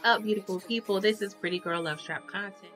up, beautiful people? This is Pretty Girl Love Trap content.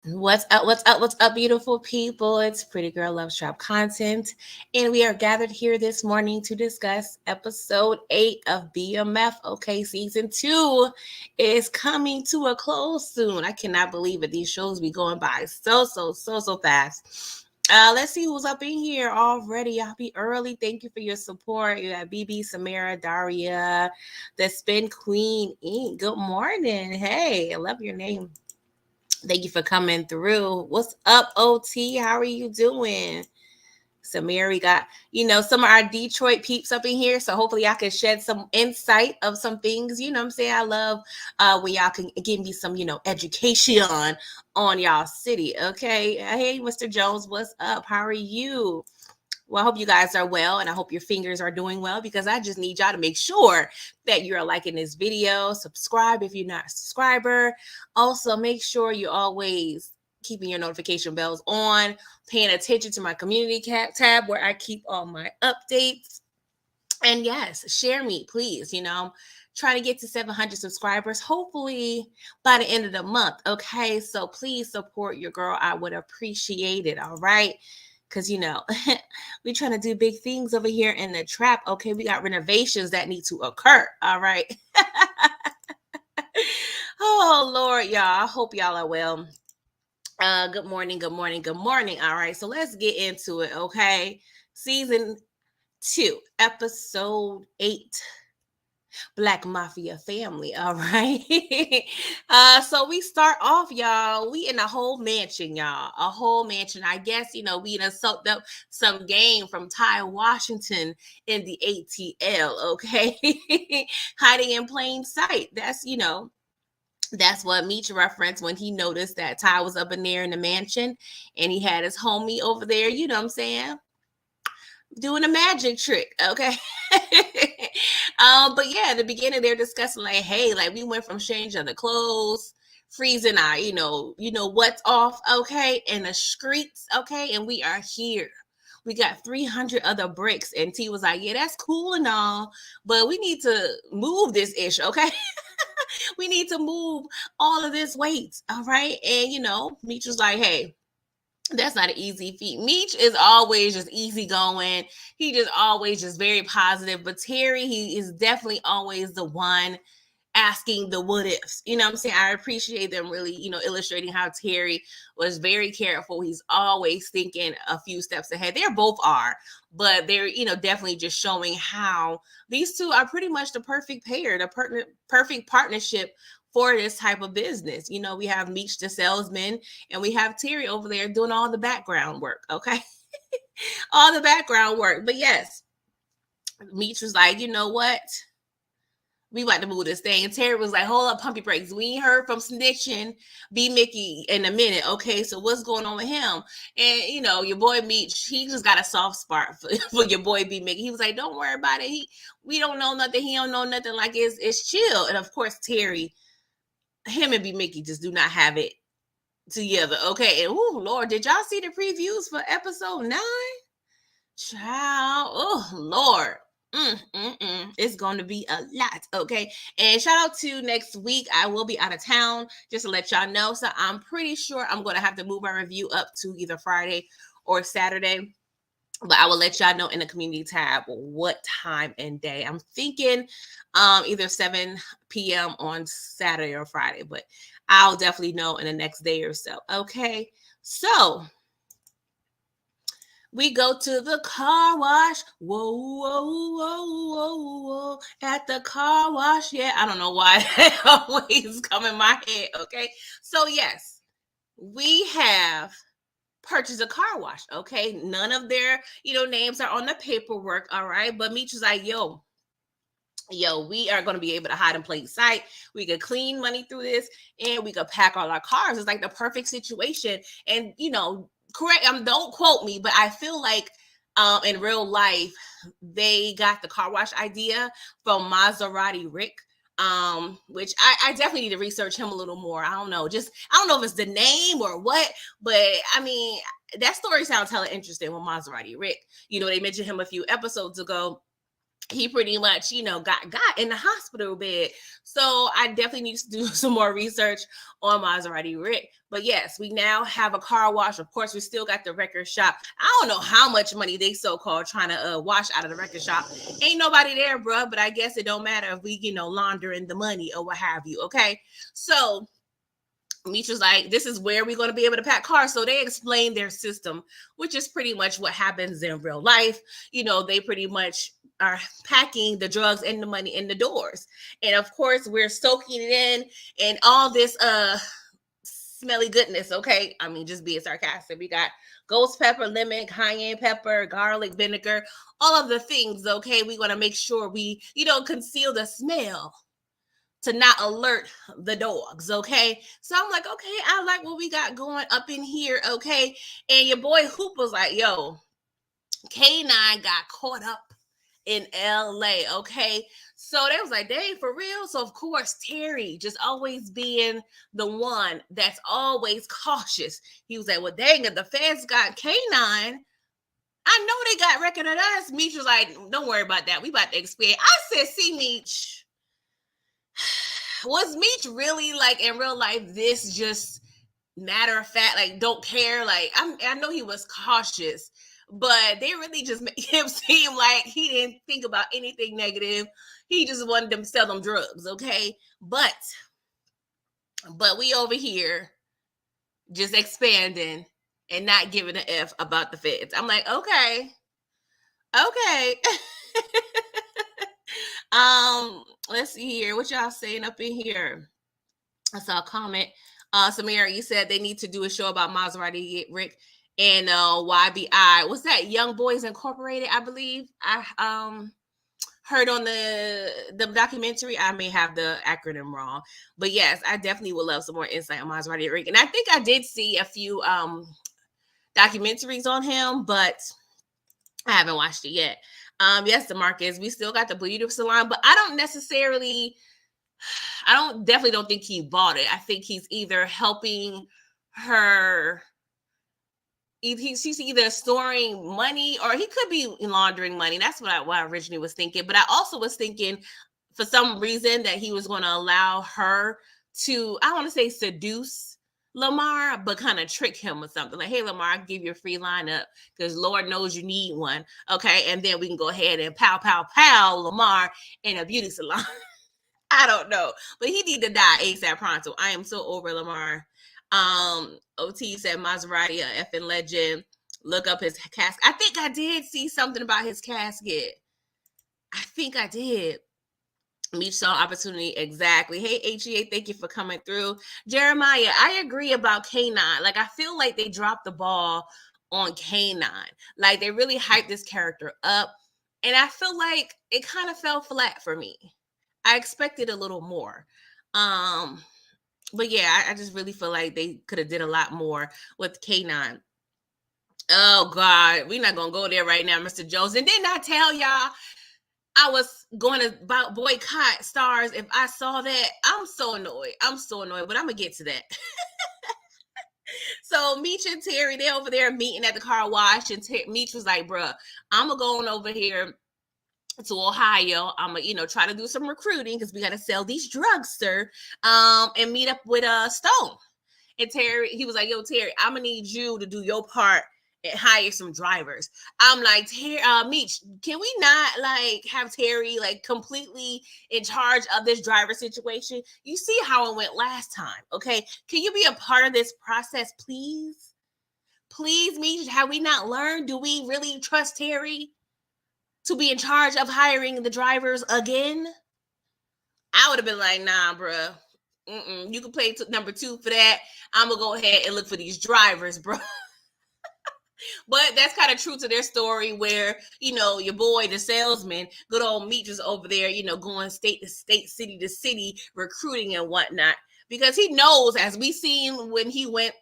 What's up? What's up? What's up, beautiful people? It's Pretty Girl Love Trap content, and we are gathered here this morning to discuss episode 8 of BMF. Okay, season 2 is coming to a close soon. I cannot believe it. These shows be going by so fast. Let's see who's up in here already. I'll be early. Thank you for your support. You got BB, Samara, Daria, the Spin Queen. Good morning. Hey, I love your name. Thank you for coming through. What's up, OT? How are you doing? Samir, we got, some of our Detroit peeps up in here. So hopefully I can shed some insight of some things. You know what I'm saying? I love when y'all can give me some, education on y'all city. Okay. Hey, Mr. Jones, what's up? How are you? Well, I hope you guys are well, and I hope your fingers are doing well, because I just need y'all to make sure that you're liking this video. Subscribe if you're not a subscriber. Also, make sure you're always keeping your notification bells on, paying attention to my community tab where I keep all my updates. And yes, share me, please. Trying to get to 700 subscribers, hopefully by the end of the month. Okay, so please support your girl. I would appreciate it. All right. Because, we're trying to do big things over here in the trap. Okay, we got renovations that need to occur. All right. Oh, Lord, y'all. I hope y'all are well. Good morning. All right, so let's get into it, okay? Season 2, episode 8. Black Mafia family. All right. So we start off, y'all. We in a whole mansion, y'all. A whole mansion. I guess, we done soaked up some game from Ty Washington in the ATL. Okay. Hiding in plain sight. That's what Meech referenced when he noticed that Ty was up in there in the mansion and he had his homie over there, you know what I'm saying? Doing a magic trick, okay? But yeah, in the beginning they're discussing like, hey, like we went from changing the clothes, freezing our, what's off, okay, in the streets, okay, and we are here. We got 300 other bricks, and T was like, yeah, that's cool and all, but we need to move this ish, okay? We need to move all of this weight, all right? And Meech was like, hey, that's not an easy feat. Meech is always just easygoing. He just always just very positive. But Terry, he is definitely always the one asking the what ifs. You know what I'm saying? I appreciate them really, illustrating how Terry was very careful. He's always thinking a few steps ahead. They both are, but they're, definitely just showing how these two are pretty much the perfect pair, the perfect partnership for this type of business. We have Meech the salesman, and we have Terry over there doing all the background work, okay? All the background work. But yes, Meech was like, you know what? We about to move this thing. And Terry was like, hold up, pump your brakes. We ain't heard from snitching B. Mickey in a minute. Okay, so what's going on with him? And, your boy Meech, he just got a soft spot for your boy B. Mickey. He was like, don't worry about it. We don't know nothing. He don't know nothing. Like, it's chill. And, of course, Terry, him and B. Mickey just do not have it together. Okay, and oh Lord, did y'all see the previews for episode 9? Child, oh Lord. It's going to be a lot, okay? And shout out to next week. I will be out of town, just to let y'all know. So I'm pretty sure I'm going to have to move my review up to either Friday or Saturday. But I will let y'all know in the community tab what time and day. I'm thinking either 7 p.m. on Saturday or Friday, but I'll definitely know in the next day or so. Okay, so we go to the car wash. Whoa. At the car wash. Yeah, I don't know why that always come in my head. Okay, so yes, we have purchase a car wash, okay? None of their, names are on the paperwork, all right? But Meech was like, yo, we are going to be able to hide in plain sight. We could clean money through this, and we could pack all our cars. It's like the perfect situation. And, correct. Don't quote me, but I feel like in real life they got the car wash idea from Maserati Rick. Which I definitely need to research him a little more. I don't know. I don't know if it's the name or what, but I mean, that story sounds hella interesting with Maserati Rick. They mentioned him a few episodes ago. He pretty much, got in the hospital bed. So I definitely need to do some more research on Maserati Rick. But yes, we now have a car wash. Of course, we still got the record shop. I don't know how much money they so-called trying to wash out of the record shop. Ain't nobody there, bruh, but I guess it don't matter if we, laundering the money or what have you, okay? So Meech was like, this is where we're going to be able to pack cars. So they explained their system, which is pretty much what happens in real life. They pretty much are packing the drugs and the money in the doors. And of course, we're soaking it in and all this smelly goodness, okay? I mean, just being sarcastic. We got ghost pepper, lemon, cayenne pepper, garlic, vinegar, all of the things, okay? We want to make sure we, conceal the smell to not alert the dogs, okay? So I'm like, okay, I like what we got going up in here, okay? And your boy Hoop was like, yo, K9 got caught up in LA, okay? So they was like, dang, for real? So of course, Terry just always being the one that's always cautious. He was like, well, dang, if the feds got K9, I know they got record of us. Meech was like, don't worry about that. We about to expand. I said, see, Meech, was Meech really like in real life this just matter of fact, like don't care? Like I know he was cautious, but they really just made him seem like he didn't think about anything negative. He just wanted them to sell them drugs, okay? But we over here just expanding and not giving an F about the feds. I'm like, okay. Let's see here. What y'all saying up in here? I saw a comment. Samira, you said they need to do a show about Maserati Rick and YBI. What's that? Young Boys Incorporated, I believe. I heard on the documentary. I may have the acronym wrong, but yes, I definitely would love some more insight on Maserati Rick. And I think I did see a few documentaries on him, but I haven't watched it yet. Yes, DeMarcus, we still got the beauty salon, but I definitely don't think he bought it. I think he's either helping her. She's either storing money or he could be laundering money. That's what I originally was thinking. But I also was thinking for some reason that he was going to allow her to, I want to say seduce Lamar, but kind of trick him or something. Like, hey, Lamar, I'll give you a free lineup because Lord knows you need one. Okay. And then we can go ahead and pow, Lamar in a beauty salon. I don't know. But he need to die ASAP pronto. I am so over Lamar. OT said Maserati, a effing legend. Look up his casket. I think I did see something about his casket. I think I did. Meech saw opportunity. Exactly. Hey, HEA, thank you for coming through. Jeremiah, I agree about K9. Like, I feel like they dropped the ball on K9. Like, they really hyped this character up. And I feel like it kind of fell flat for me. I expected a little more. But yeah, I just really feel like they could have did a lot more with K9. Oh God, we're not gonna go there right now, Mr. Jones. And didn't I tell y'all I was going to boycott stars if I saw that? I'm so annoyed, but I'm gonna get to that. So Meech and Terry, they're over there meeting at the car wash, and Meech was like, bruh, I'm gonna go on over here to Ohio. I'm gonna, try to do some recruiting because we gotta sell these drugs, sir. And meet up with Stone. And Terry, he was like, yo, Terry, I'm gonna need you to do your part and hire some drivers. I'm like, Meech, can we not like have Terry like completely in charge of this driver situation? You see how it went last time, okay? Can you be a part of this process, please? Please, Meech, have we not learned? Do we really trust Terry to be in charge of hiring the drivers again? I would have been like, nah, bruh. You can play number 2 for that. I'm going to go ahead and look for these drivers, bro. But that's kind of true to their story where, your boy, the salesman, good old Meech is over there, going state to state, city to city, recruiting and whatnot. Because he knows, as we seen when he went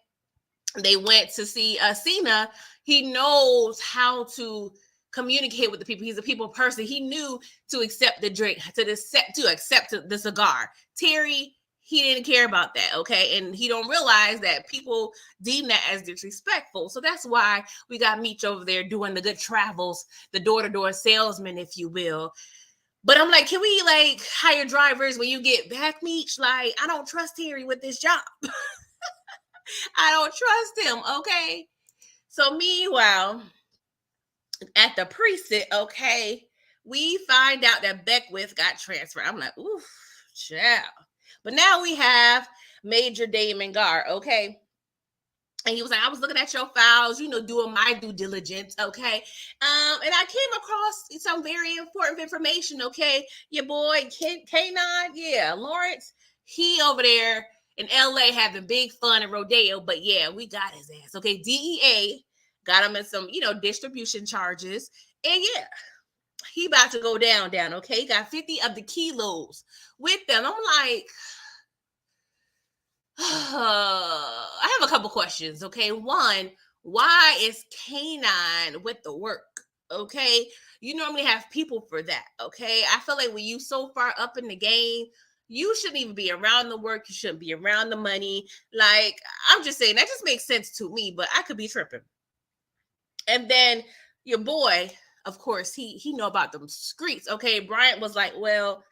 they went to see Cena. He knows how to communicate with the people. He's a people person. He knew to accept the drink, to accept the cigar. Terry, he didn't care about that, okay? And he don't realize that people deem that as disrespectful. So that's why we got Meech over there doing the good travels, the door-to-door salesman, if you will. But I'm like, can we like hire drivers when you get back, Meech? Like, I don't trust Terry with this job. I don't trust him, okay? So meanwhile, at the precinct, okay, we find out that Beckwith got transferred. I'm like, ooh, child. But now we have Major Damon Gar, okay? And he was like, I was looking at your files, doing my due diligence, okay? And I came across some very important information, okay? Your boy, K9, yeah, Lawrence, he over there in LA having big fun and rodeo, but yeah, we got his ass, okay? DEA got him in some, distribution charges. And yeah, he about to go down, okay? He got 50 of the kilos with them. I'm like, I have a couple questions, okay? One, why is K9 with the work? Okay, you normally have people for that, okay? I feel like when you so far up in the game, you shouldn't even be around the work. You shouldn't be around the money. Like, I'm just saying, that just makes sense to me, but I could be tripping. And then your boy, of course, he know about them streets, okay? Bryant was like, well,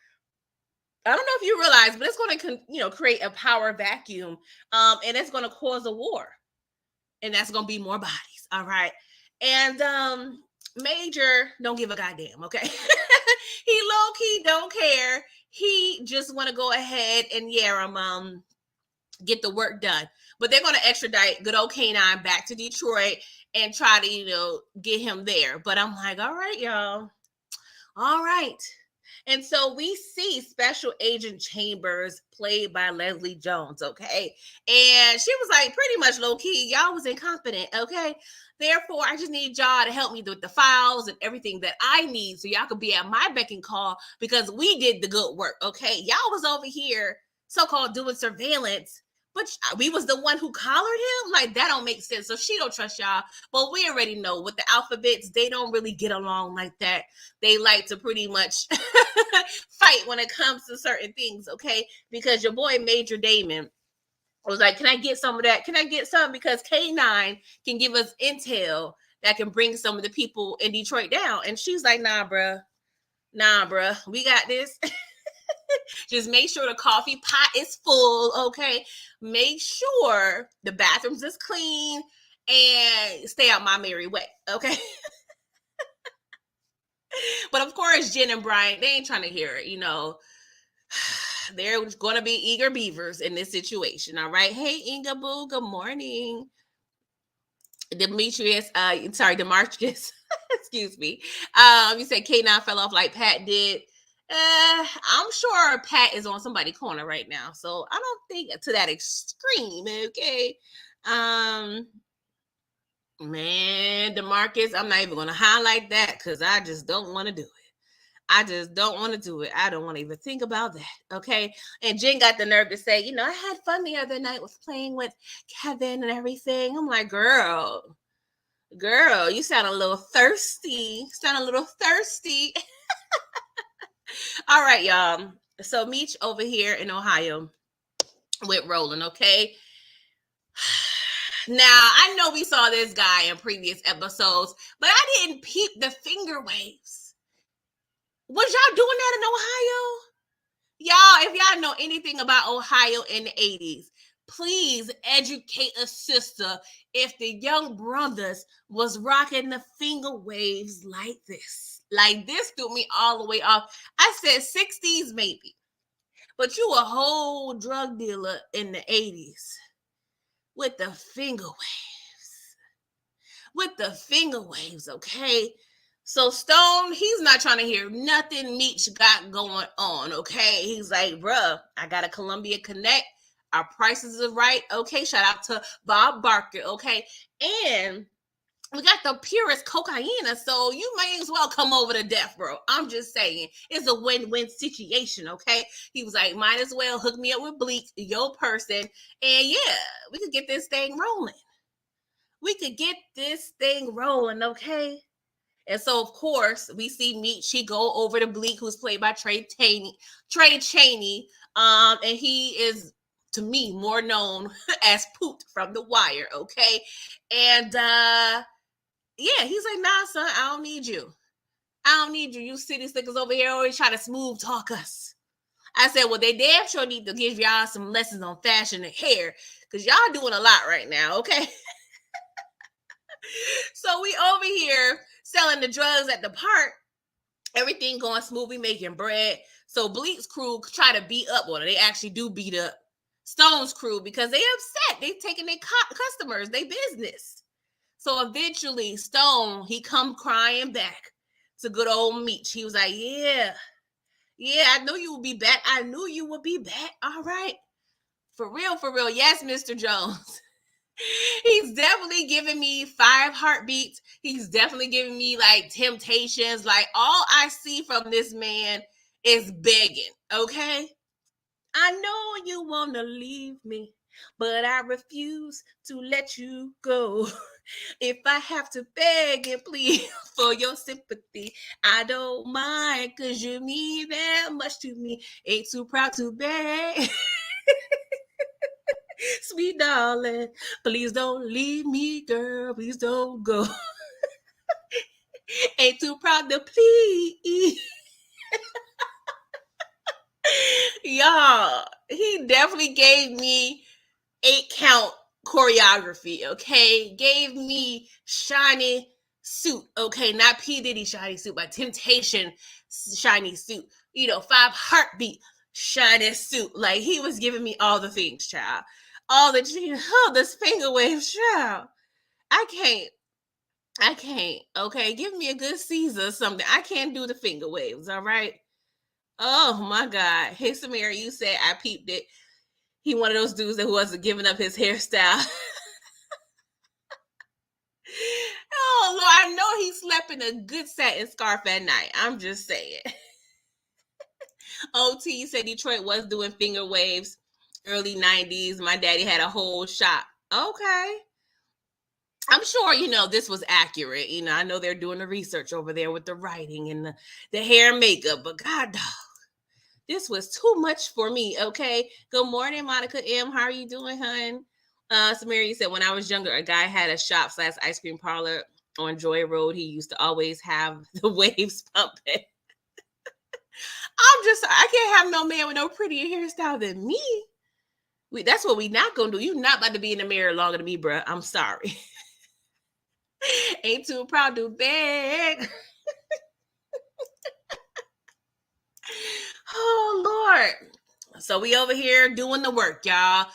I don't know if you realize, but it's going to, create a power vacuum, and it's going to cause a war, and that's going to be more bodies. All right, and Major don't give a goddamn. Okay, he low key don't care. He just want to go ahead and get the work done. But they're going to extradite good old K9 back to Detroit and try to get him there. But I'm like, all right, y'all, all right. And so we see Special Agent Chambers, played by Leslie Jones, okay? And she was like, pretty much low-key, y'all was incompetent, okay? Therefore, I just need y'all to help me with the files and everything that I need so y'all could be at my beck and call because we did the good work, okay? Y'all was over here so-called doing surveillance, but we was the one who collared him? Like, that don't make sense. So she don't trust y'all. But we already know with the alphabets, they don't really get along like that. They like to pretty much fight when it comes to certain things, okay? Because your boy Major Damon was like, can I get some of that? Can I get some? Because K9 can give us intel that can bring some of the people in Detroit down. And she's like, nah, bruh, we got this. Just make sure the coffee pot is full, okay? Make sure the bathrooms is clean and stay out my merry way, okay? But of course, Jen and Brian, they ain't trying to hear it, They're going to be eager beavers in this situation, all right? Hey, Inga Boo, good morning. Demetrius, Demarcus, excuse me. You said K9 fell off like Pat did. I'm sure Pat is on somebody's corner right now, so I don't think to that extreme, okay? Man, Demarcus, I'm not even going to highlight that because I just don't want to do it. I just don't want to do it. I don't want to even think about that. Okay. And Jen got the nerve to say, I had fun the other night with playing with Kevin and everything. I'm like, girl, you sound a little thirsty. All right, y'all. So Meech over here in Ohio went rolling, okay? Now, I know we saw this guy in previous episodes, but I didn't peep the finger waves. Was y'all doing that in Ohio? Y'all, if y'all know anything about Ohio in the 80s, please educate a sister if the young brothers was rocking the finger waves like this. Like this threw me all the way off. I said 60s maybe. But you a whole drug dealer in the 80s with the finger waves. Okay? So Stone, he's not trying to hear nothing Meech got going on, okay? He's like, bruh, I got a Columbia Connect. Our prices are right. Okay, shout out to Bob Barker, okay? And we got the purest cocaine, so you may as well come over to death, bro. I'm just saying. It's a win-win situation, okay? He was like, might as well hook me up with Bleak, your person, and yeah, we could get this thing rolling. We could get this thing rolling, okay? And so, of course, we see Meech. She go over to Bleak, who's played by Trey Chaney. And he is, to me, more known as Poot from The Wire, okay? And yeah, he's like, nah, son, I don't need you. I don't need you. You city slickers over here always try to smooth talk us. I said, well, they damn sure need to give y'all some lessons on fashion and hair, because y'all doing a lot right now, okay? So we over here selling the drugs at the park. Everything going smooth. We making bread. So Bleak's crew try to beat up on it. They actually do beat up Stone's crew because they upset. They taking their customers, their business. So eventually Stone, he come crying back to good old Meech. He was like, yeah, I knew you would be back. I knew you would be back. All right. For real, for real. Yes, Mr. Jones. He's definitely giving me 5 heartbeats. He's definitely giving me like temptations. Like all I see from this man is begging. Okay. I know you want to leave me, but I refuse to let you go. If I have to beg and plead for your sympathy, I don't mind, because you mean that much to me. Ain't too proud to beg. Sweet darling, please don't leave me, girl. Please don't go. Ain't too proud to plead. Y'all, he definitely gave me 8-count choreography, okay? Gave me shiny suit, okay? Not P. Diddy shiny suit, but Temptation shiny suit. 5 heartbeat shiny suit. Like, he was giving me all the things, child. All the, this finger wave, child. I can't, okay? Give me a good Caesar or something. I can't do the finger waves, all right? Oh, my God. Hey, Samira, you said I peeped it. He one of those dudes that wasn't giving up his hairstyle. Oh, Lord, I know he slept in a good satin scarf at night. I'm just saying. OT said Detroit was doing finger waves early 90s. My daddy had a whole shop. Okay. I'm sure, this was accurate. I know they're doing the research over there with the writing and the hair and makeup, but God, dog, this was too much for me, okay? Good morning, Monica M. How are you doing, hun? Samira said, when I was younger, a guy had a shop/ice cream parlor on Joy Road. He used to always have the waves pumping. I can't have no man with no prettier hairstyle than me. That's what we not gonna do. You not about to be in the mirror longer than me, bruh. I'm sorry. Ain't too proud to beg. Oh, Lord. So we over here doing the work, y'all.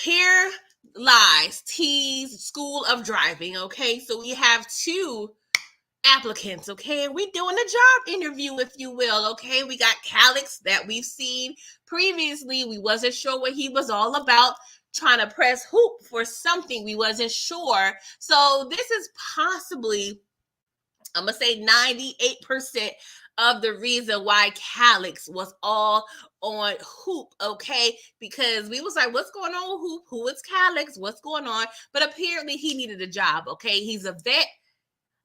Here lies T's School of Driving, okay? So we have 2 applicants, okay? We're doing a job interview, if you will, okay? We got Calix that we've seen previously. We wasn't sure what he was all about, trying to press hoop for something. We wasn't sure. So this is possibly, I'm going to say 98% of the reason why Calix was all on Hoop, okay? Because we was like, what's going on with Hoop? Who is Calix? What's going on? But apparently he needed a job, okay? He's a vet.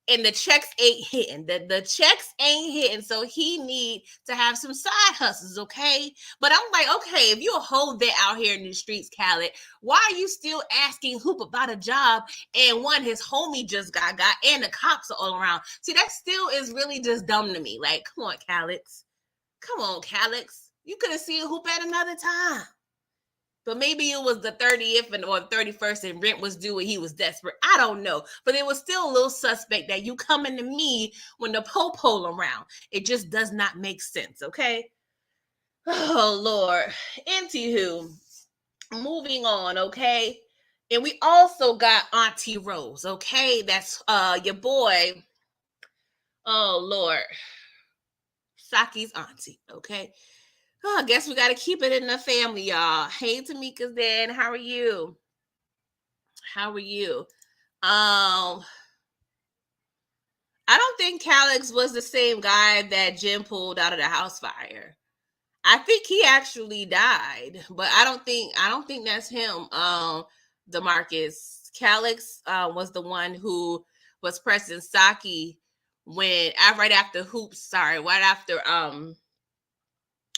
And the checks ain't hitting. The checks ain't hitting. So he need to have some side hustles, okay? But I'm like, okay, if you're a whole vet out here in the streets, Khaled, why are you still asking Hoop about a job? And one, his homie just got, and the cops are all around. See, that still is really just dumb to me. Like, come on, Calix. Come on, Calix. You could have seen Hoop at another time. But maybe it was the 30th or 31st and rent was due and he was desperate. I don't know. But it was still a little suspect that you coming to me when the po-po around. It just does not make sense, okay? Oh, Lord. Anywho, moving on, okay? And we also got Auntie Rose, okay? That's your boy. Oh, Lord. Saki's auntie, okay? Oh, I guess we got to keep it in the family, y'all. Hey, Tamika's dad. How are you? How are you? I don't think Calix was the same guy that Jim pulled out of the house fire. I think he actually died, but I don't think that's him. DeMarcus Calix was the one who was pressing Saki when right after Hoops. Sorry, right after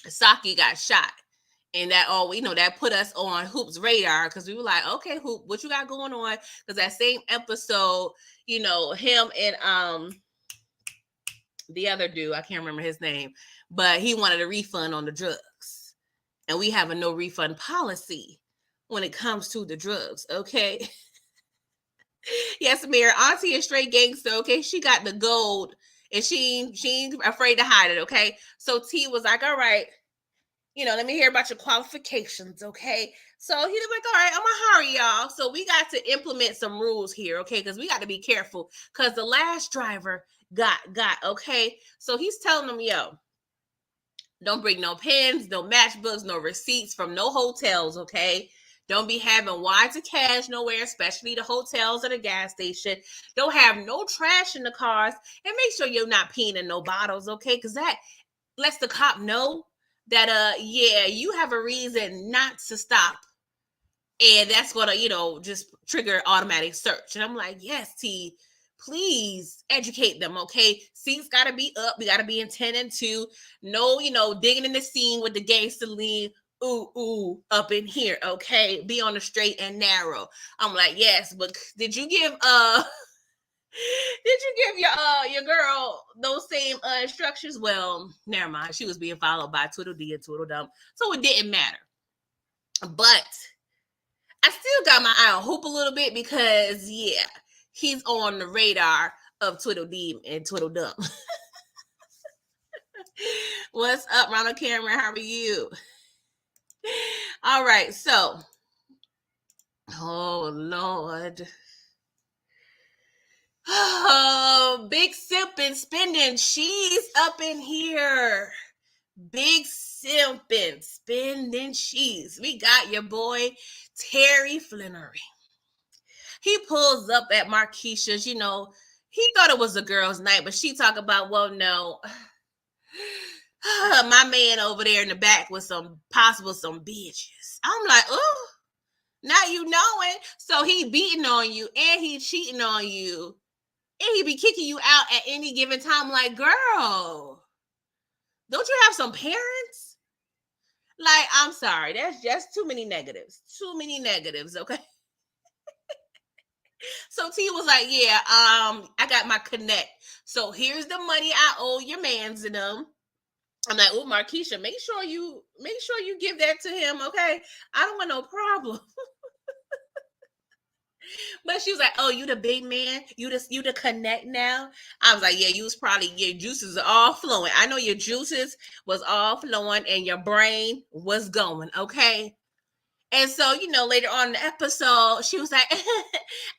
Saki got shot. And that that put us on Hoop's radar because we were like, okay, Hoop, what you got going on? Because that same episode, him and the other dude, I can't remember his name, but he wanted a refund on the drugs. And we have a no refund policy when it comes to the drugs, okay? Yes, Amir, Auntie is straight gangster, okay? She got the gold and she ain't afraid to hide it, okay? So T was like, all right, let me hear about your qualifications, okay? So he was like, all right, I'm gonna hurry, y'all. So we got to implement some rules here, okay? Because we got to be careful because the last driver got, okay? So he's telling them, yo, don't bring no pens, no matchbooks, no receipts from no hotels, okay? Don't be having wads of cash nowhere, especially the hotels or the gas station. Don't have no trash in the cars. And make sure you're not peeing in no bottles, okay? Because that lets the cop know that, yeah, you have a reason not to stop. And that's going to, just trigger automatic search. And I'm like, yes, T, please educate them, okay? Seats got to be up. We got to be intended to no, digging in the scene with the gangster lean. Ooh, up in here, okay? Be on the straight and narrow. I'm like, yes, but did you give your girl those same instructions? Well, never mind. She was being followed by Tweedledee and Tweedledum, so it didn't matter. But I still got my eye on Hoop a little bit because, yeah, he's on the radar of Tweedledee and Tweedledum. What's up, Ronald Cameron? How are you? All right, so, oh, Lord. Oh, big sipping, spending cheese up in here. Big simping, spending cheese. We got your boy, Terry Flenory. He pulls up at Markisha's, he thought it was a girl's night, but she talk about, well, no, my man over there in the back with some bitches. I'm like, oh, now you knowing. So he beating on you and he cheating on you. And he be kicking you out at any given time. Like, girl, don't you have some parents? Like, I'm sorry. That's just too many negatives. Too many negatives, okay? So T was like, yeah, I got my connect. So here's the money I owe your mans and them. I'm like, oh, Markisha, make sure you give that to him, okay? I don't want no problem. But she was like, oh, you the big man? You the connect now? I was like, yeah, you was probably, your juices are all flowing. I know your juices was all flowing and your brain was going, okay? And so, later on in the episode, she was like,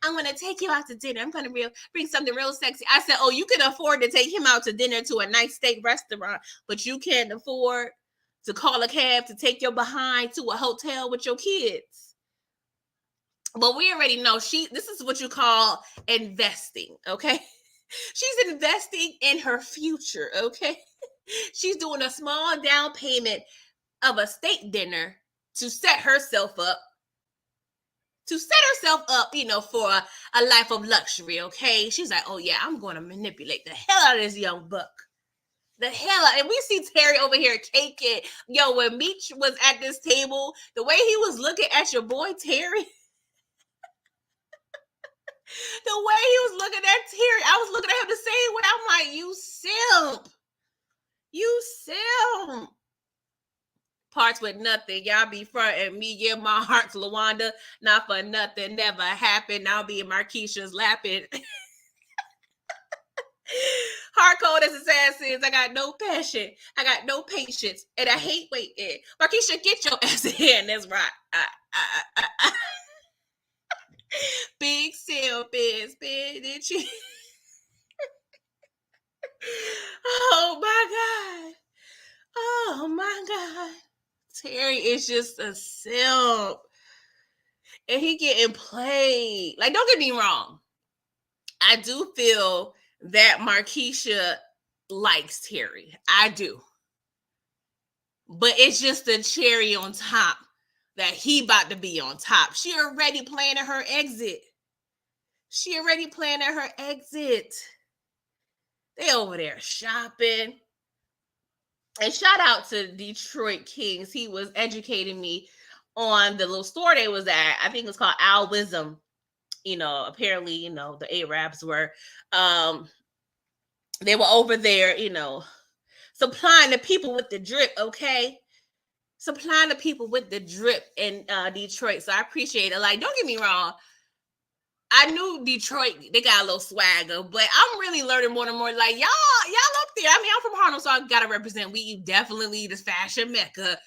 I'm going to take you out to dinner. I'm going to bring something real sexy. I said, oh, you can afford to take him out to dinner to a nice steak restaurant, but you can't afford to call a cab to take your behind to a hotel with your kids. But we already know this is what you call investing, okay? She's investing in her future, okay? She's doing a small down payment of a steak dinner to set herself up, for a life of luxury, okay? She's like, oh, yeah, I'm going to manipulate the hell out of this young buck. The hell out. And we see Terry over here caking. Yo, when Meech was at this table, the way he was looking at your boy, Terry, the way he was looking at Terry, I was looking at him the same way. I'm like, you simp. You simp. Parts with nothing. Y'all be fronting me, give my heart to Lawanda. Not for nothing. Never happened. I'll be in Markisha's lapping. Heart cold as assassins. I got no passion. I got no patience. And I hate waiting. Markisha, get your ass in here and that's right. Big selfish, did she? Oh my God. Oh my God. Terry is just a simp. And he getting played. Like, don't get me wrong. I do feel that Markisha likes Terry. I do. But it's just the cherry on top that he about to be on top. She already planning her exit. She already planning her exit. They over there shopping. And shout out to Detroit Kings. He was educating me on the little store they was at. I think it's called Al Wisdom. Apparently, the Arabs were they were over there, supplying the people with the drip, okay? Supplying the people with the drip in Detroit. So I appreciate it. Like, don't get me wrong. I knew Detroit, they got a little swagger, but I'm really learning more and more. Like, y'all up there. I mean, I'm from Harlem, so I gotta represent. We definitely the fashion mecca.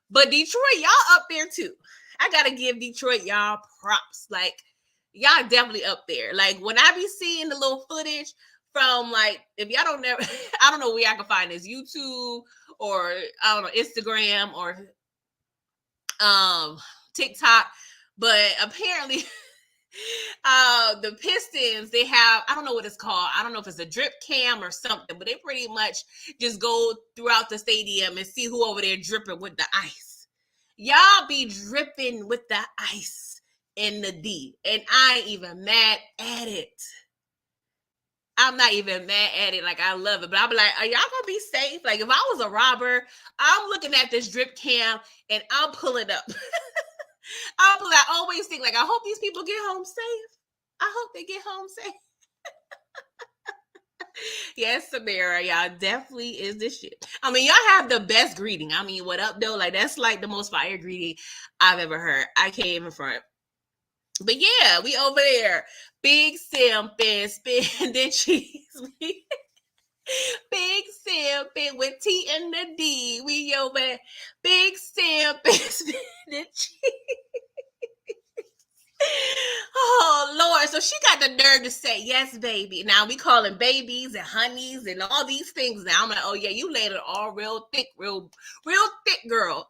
But Detroit, y'all up there too. I gotta give Detroit y'all props. Like, y'all definitely up there. Like, when I be seeing the little footage from, like, if y'all don't never, I don't know where I can find this, YouTube or I don't know, Instagram or TikTok, but apparently the Pistons, they have, I don't know what it's called, I don't know if it's a drip cam or something, but they pretty much just go throughout the stadium and see who over there dripping with the ice. Y'all be dripping with the ice in the D, and I ain't even mad at it. I'm not even mad at it. Like, I love it, but I'll be like, are y'all gonna be safe? Like, if I was a robber, I'm looking at this drip cam and I'm pulling up. I always think, like, I hope these people get home safe. I hope they get home safe. Yes, Samara, y'all definitely is this shit. I mean, y'all have the best greeting. I mean, what up, though? Like, that's like the most fire greeting I've ever heard. I can't even front. But yeah, we over there. Big simping, spending cheese. Big simping with T and the D. We over there. Big simping, spending cheese. Oh Lord! So she got the nerve to say yes, baby. Now we calling babies and honeys and all these things. Now I'm like, oh yeah, you laid it all real thick, real thick, girl.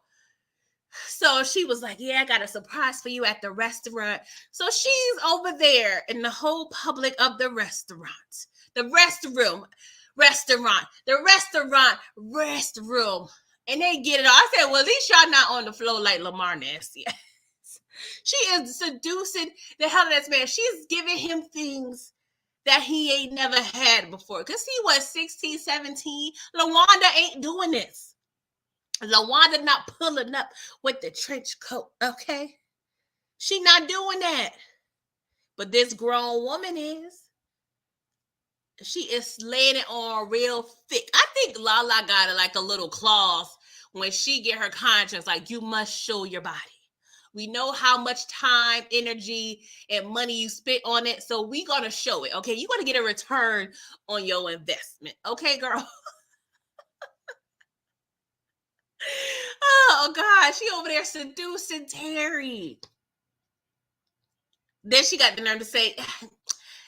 So she was like, yeah, I got a surprise for you at the restaurant. So she's over there in the whole public of the restaurant, the restroom, and they get it all. I said, well, at least y'all not on the floor like Lamar nasty. She is seducing the hell of this man. She's giving him things that he ain't never had before. Because he was 16, 17. LaWanda ain't doing this. LaWanda not pulling up with the trench coat, okay? She not doing that. But this grown woman is. She is laying it on real thick. I think Lala got it like a little clause when she get her conscience, like, you must show your body. We know how much time, energy, and money you spent on it. So we gonna show it. Okay. You're gonna get a return on your investment. Okay, girl. Oh God. She over there seducing Terry. Then she got the nerve to say,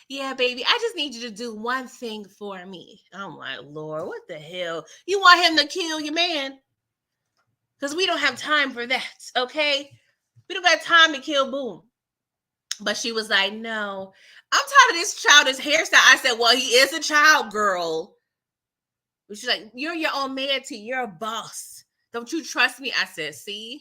yeah, baby, I just need you to do one thing for me. I'm like, Lord, what the hell? You want him to kill your man? Because we don't have time for that. Okay. We don't got time to kill Boom. But she was like, no, I'm tired of this childish hairstyle. I said, well, he is a child, girl. But she's like, you're your own man, T. You're a boss. Don't you trust me? I said, see?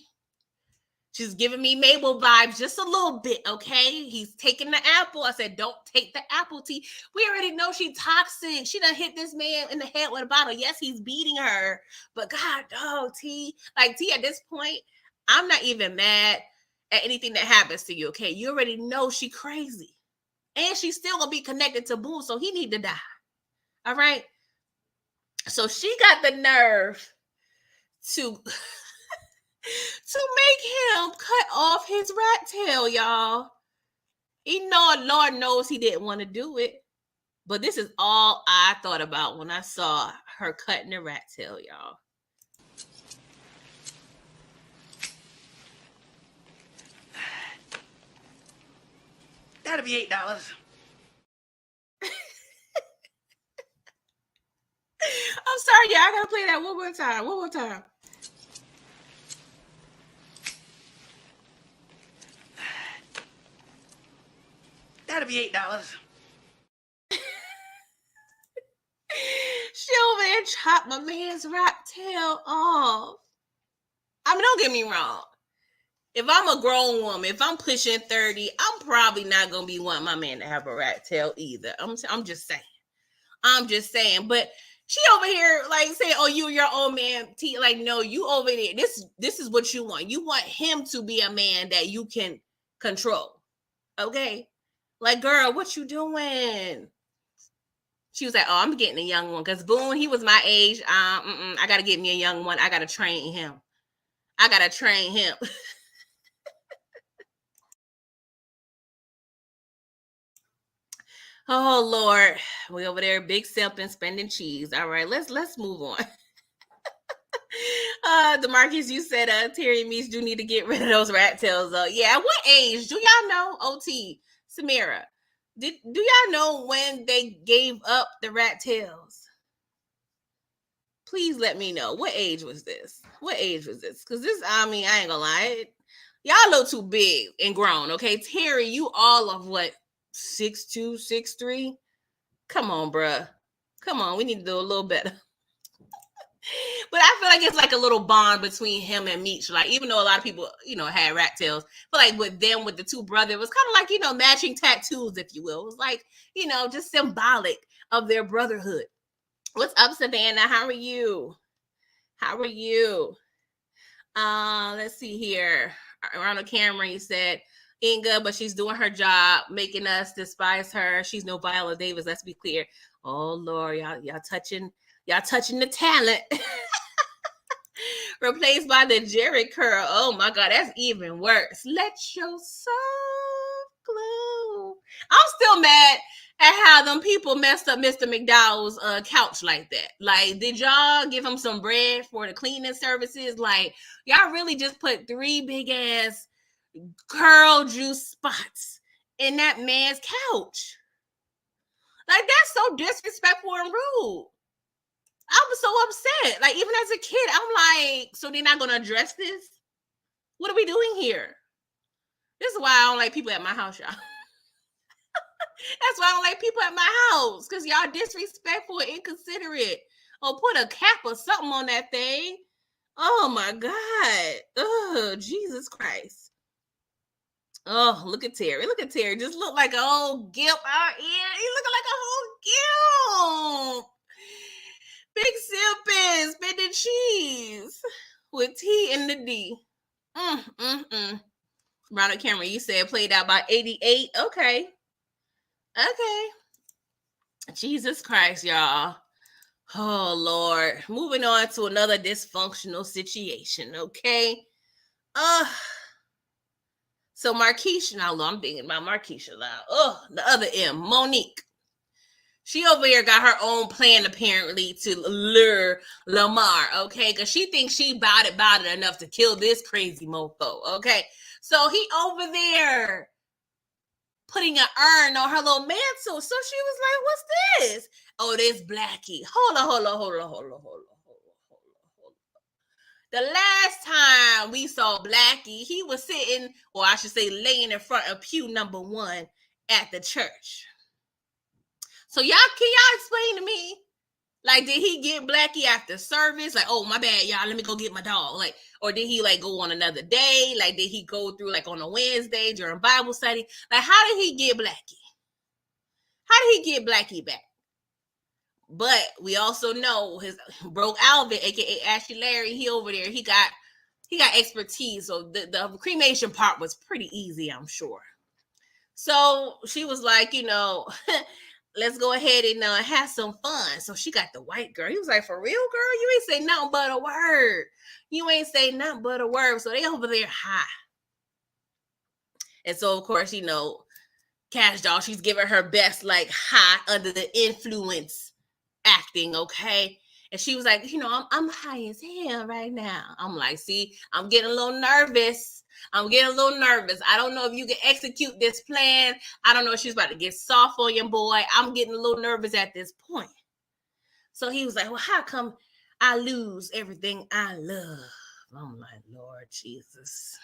She's giving me Mabel vibes just a little bit, okay? He's taking the apple. I said, don't take the apple, T. We already know she's toxic. She done hit this man in the head with a bottle. Yes, he's beating her. But God, oh, T. Like, T, at this point, I'm not even mad at anything that happens to you, okay? You already know she crazy. And she's still going to be connected to Boone, so he need to die. All right? So she got the nerve to make him cut off his rat tail, y'all. Even though Lord knows he didn't want to do it. But this is all I thought about when I saw her cutting the rat tail, y'all. That'll be $8. I'm sorry, y'all. I gotta play that one more time. One more time. That'll be $8. She over there chopped my man's rat tail off. I mean, don't get me wrong. If I'm a grown woman, if I'm pushing 30, I'm probably not gonna be wanting my man to have a rat tail either. I'm just saying. I'm just saying. But she over here like saying, "Oh, you your old man." Like, no, you over there. This is what you want. You want him to be a man that you can control. Okay, like, girl, what you doing? She was like, "Oh, I'm getting a young one because Boone, he was my age. I gotta get me a young one. I gotta train him. I gotta train him." Oh Lord, we over there big simping, spending cheese. All right, let's move on. The Marcus, you said Terry and Meese do need to get rid of those rat tails. Yeah, at what age? Do y'all know? OT, Samira, do y'all know when they gave up the rat tails? Please let me know. What age was this? What age was this? Because this, I mean, I ain't gonna lie. Y'all a little too big and grown, okay? Terry, you all of what, 6'2", 6'3"? Come on, bruh. Come on, we need to do a little better. But I feel like it's like a little bond between him and Meech. Like, even though a lot of people, had rat tails, but like with them, with the two brothers, it was kind of like, matching tattoos, if you will. It was like, just symbolic of their brotherhood. What's up, Savannah? How are you? How are you? Let's see here. Around the camera, you said Inga, but she's doing her job, making us despise her. She's no Viola Davis. Let's be clear. Oh Lord, y'all touching the talent. Replaced by the Jerry curl. Oh my God, that's even worse. Let your soft glow. I'm still mad at how them people messed up Mr. McDowell's couch like that. Like, did y'all give him some bread for the cleaning services? Like, y'all really just put 3 big ass curl juice spots in that man's couch. Like, that's so disrespectful and rude. I was so upset. Like, even as a kid, I'm like, so they're not going to address this? What are we doing here? This is why I don't like people at my house, y'all. That's why I don't like people at my house, because y'all disrespectful and inconsiderate. Or put a cap or something on that thing. Oh, my God. Oh, Jesus Christ. Oh, look at Terry. Look at Terry. Just look like a whole gimp out here. He looking like a whole gimp. Big sipping, spending cheese with T and the D. Around the camera, you said played out by 88. Okay. Jesus Christ, y'all. Oh, Lord. Moving on to another dysfunctional situation, okay? So Markisha, now I'm thinking about Markisha now. The other M, Monique. She over here got her own plan, apparently, to lure Lamar, okay? Because she thinks she bout it enough to kill this crazy mofo, okay? So he over there putting an urn on her little mantle. So she was like, what's this? Oh, this Blackie. Hold on. The last time we saw Blackie, he was sitting, or I should say laying in front of pew number 1 at the church. So can y'all explain to me? Like, did he get Blackie after service? Like, oh, my bad, y'all, let me go get my dog. Like, or did he like go on another day? Like, did he go through like on a Wednesday during Bible study? Like, how did he get Blackie? How did he get Blackie back? But we also know his broke Alvin, aka Ashley Larry, he over there, he got expertise. So the cremation part was pretty easy, I'm sure. So she was like, let's go ahead and have some fun. So she got the white girl. He was like, for real, girl? You ain't say nothing but a word. You ain't say nothing but a word. So they over there high. And so, of course, Cash Doll, she's giving her best, like, high under the influence acting, okay? And she was like, I'm high as hell right now. I'm like, see, I'm getting a little nervous. I don't know if you can execute this plan. I don't know if she's about to get soft on your boy. I'm getting a little nervous at this point. So he was like, well, how come I lose everything I love? I'm like, Lord Jesus.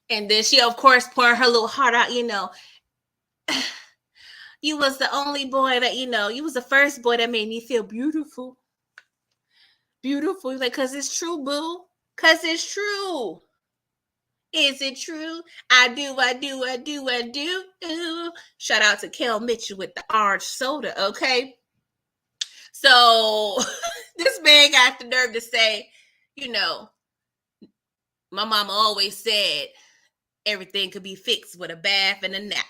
And then she, of course, poured her little heart out, you was the only boy that, you was the first boy that made me feel beautiful. Beautiful. Like, because it's true, boo. Because it's true. Is it true? I do, I do, I do, I do. Ooh. Shout out to Kel Mitchell with the orange soda, okay? So this man got the nerve to say, you know, my mama always said everything could be fixed with a bath and a nap.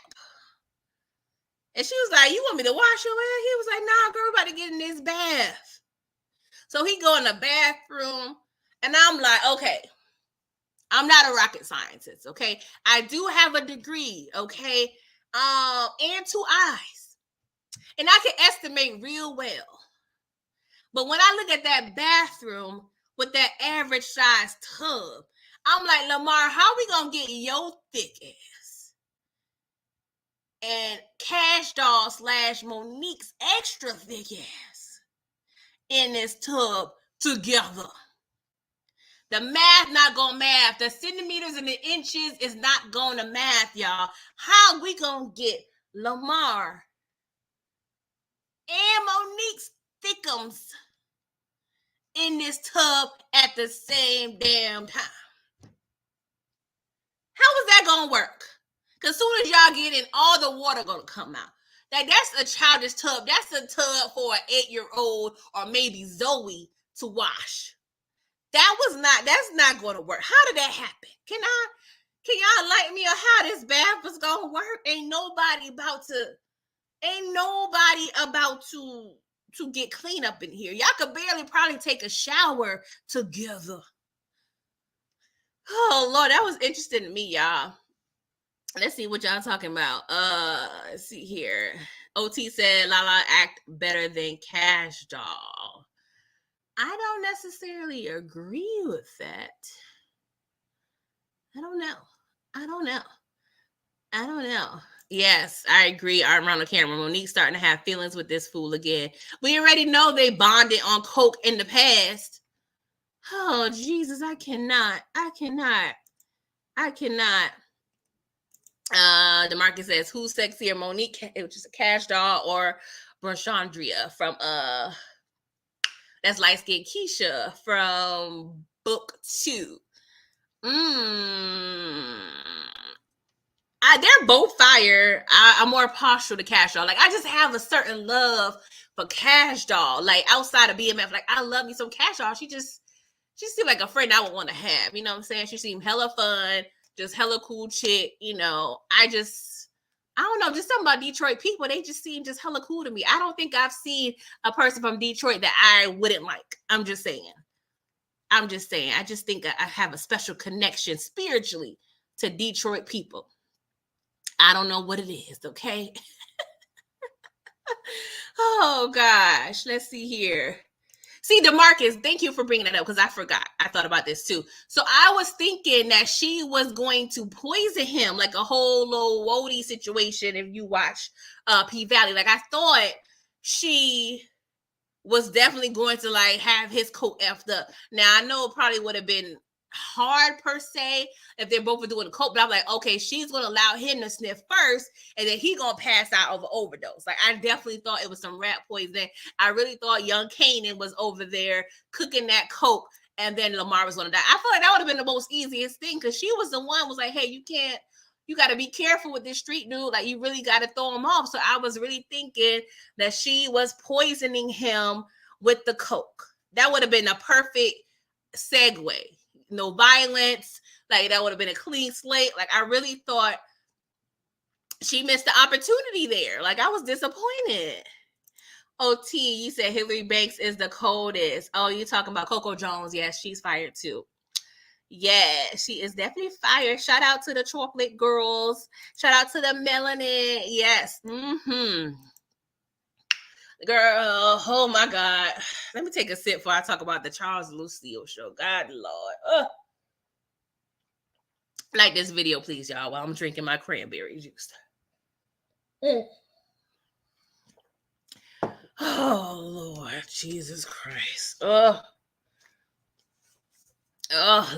And she was like, you want me to wash your hair? He was like, nah, girl, we're about to get in this bath. So he go in the bathroom, and I'm like, okay, I'm not a rocket scientist, okay? I do have a degree, okay? And two eyes. And I can estimate real well. But when I look at that bathroom with that average size tub, I'm like, Lamar, how we gonna get your thick ass and Cash Doll / Monique's extra thick ass in this tub together? The math not gonna math. The centimeters and the inches is not gonna math, y'all. How we gonna get Lamar and Monique's thickums in this tub at the same damn time? How is that gonna work? Because soon as y'all get in, all the water gonna come out. That's a childish tub. That's a tub for an 8-year-old or maybe Zoe to wash. That's not gonna work. How did that happen? Can y'all enlighten me on how this bath was gonna work? Ain't nobody about to get clean up in here. Y'all could barely probably take a shower together. Oh Lord, that was interesting to me, y'all. Let's see what y'all talking about. Let's see here. OT said Lala act better than Cash Doll. I don't necessarily agree with that. I don't know. Yes, I agree. I'm around the camera. Monique's starting to have feelings with this fool again. We already know they bonded on coke in the past. Oh, Jesus, I cannot. DeMarcus says, who's sexier, Monique, which is a Cash Doll, or Brashandria from that's light skinned Keisha from book 2. They're both fire. I'm more partial to Cash Doll. Like, I just have a certain love for Cash Doll. Like, outside of BMF, like, I love me some Cash Doll. She seemed like a friend I would want to have. You know what I'm saying? She seemed hella fun, just hella cool chick. You know, I don't know, just something about Detroit people. They just seem just hella cool to me. I don't think I've seen a person from Detroit that I wouldn't like. I'm just saying. I just think I have a special connection spiritually to Detroit people. I don't know what it is, okay? Oh, gosh. Let's see here. See, DeMarcus, thank you for bringing that up because I forgot. I thought about this too. So I was thinking that she was going to poison him like a whole little Wody situation if you watch P-Valley. Like, I thought she was definitely going to like have his coat effed up. Now, I know it probably would have been hard per se if they're both doing the coke, but I'm like, okay, she's gonna allow him to sniff first and then he gonna pass out of an overdose. Like, I definitely thought it was some rat poison. I really thought young Kanan was over there cooking that coke and then Lamar was gonna die. I feel like that would have been the most easiest thing because she was the one was like, hey, you got to be careful with this street dude. Like, you really got to throw him off. So I was really thinking that she was poisoning him with the coke. That would have been a perfect segue. No violence. Like, that would have been a clean slate. Like, I really thought she missed the opportunity there. Like, I was disappointed. OT, you said Hillary Banks is the coldest. Oh, you talking about Coco Jones. Yes, she's fired too. Yeah, she is definitely fire. Shout out to the chocolate girls. Shout out to the melanin. Yes. Girl, oh my God. Let me take a sip before I talk about the Charles Lucille show. God, Lord. Ugh. Like this video, please, y'all, while I'm drinking my cranberry juice. Oh, Lord. Jesus Christ. Oh,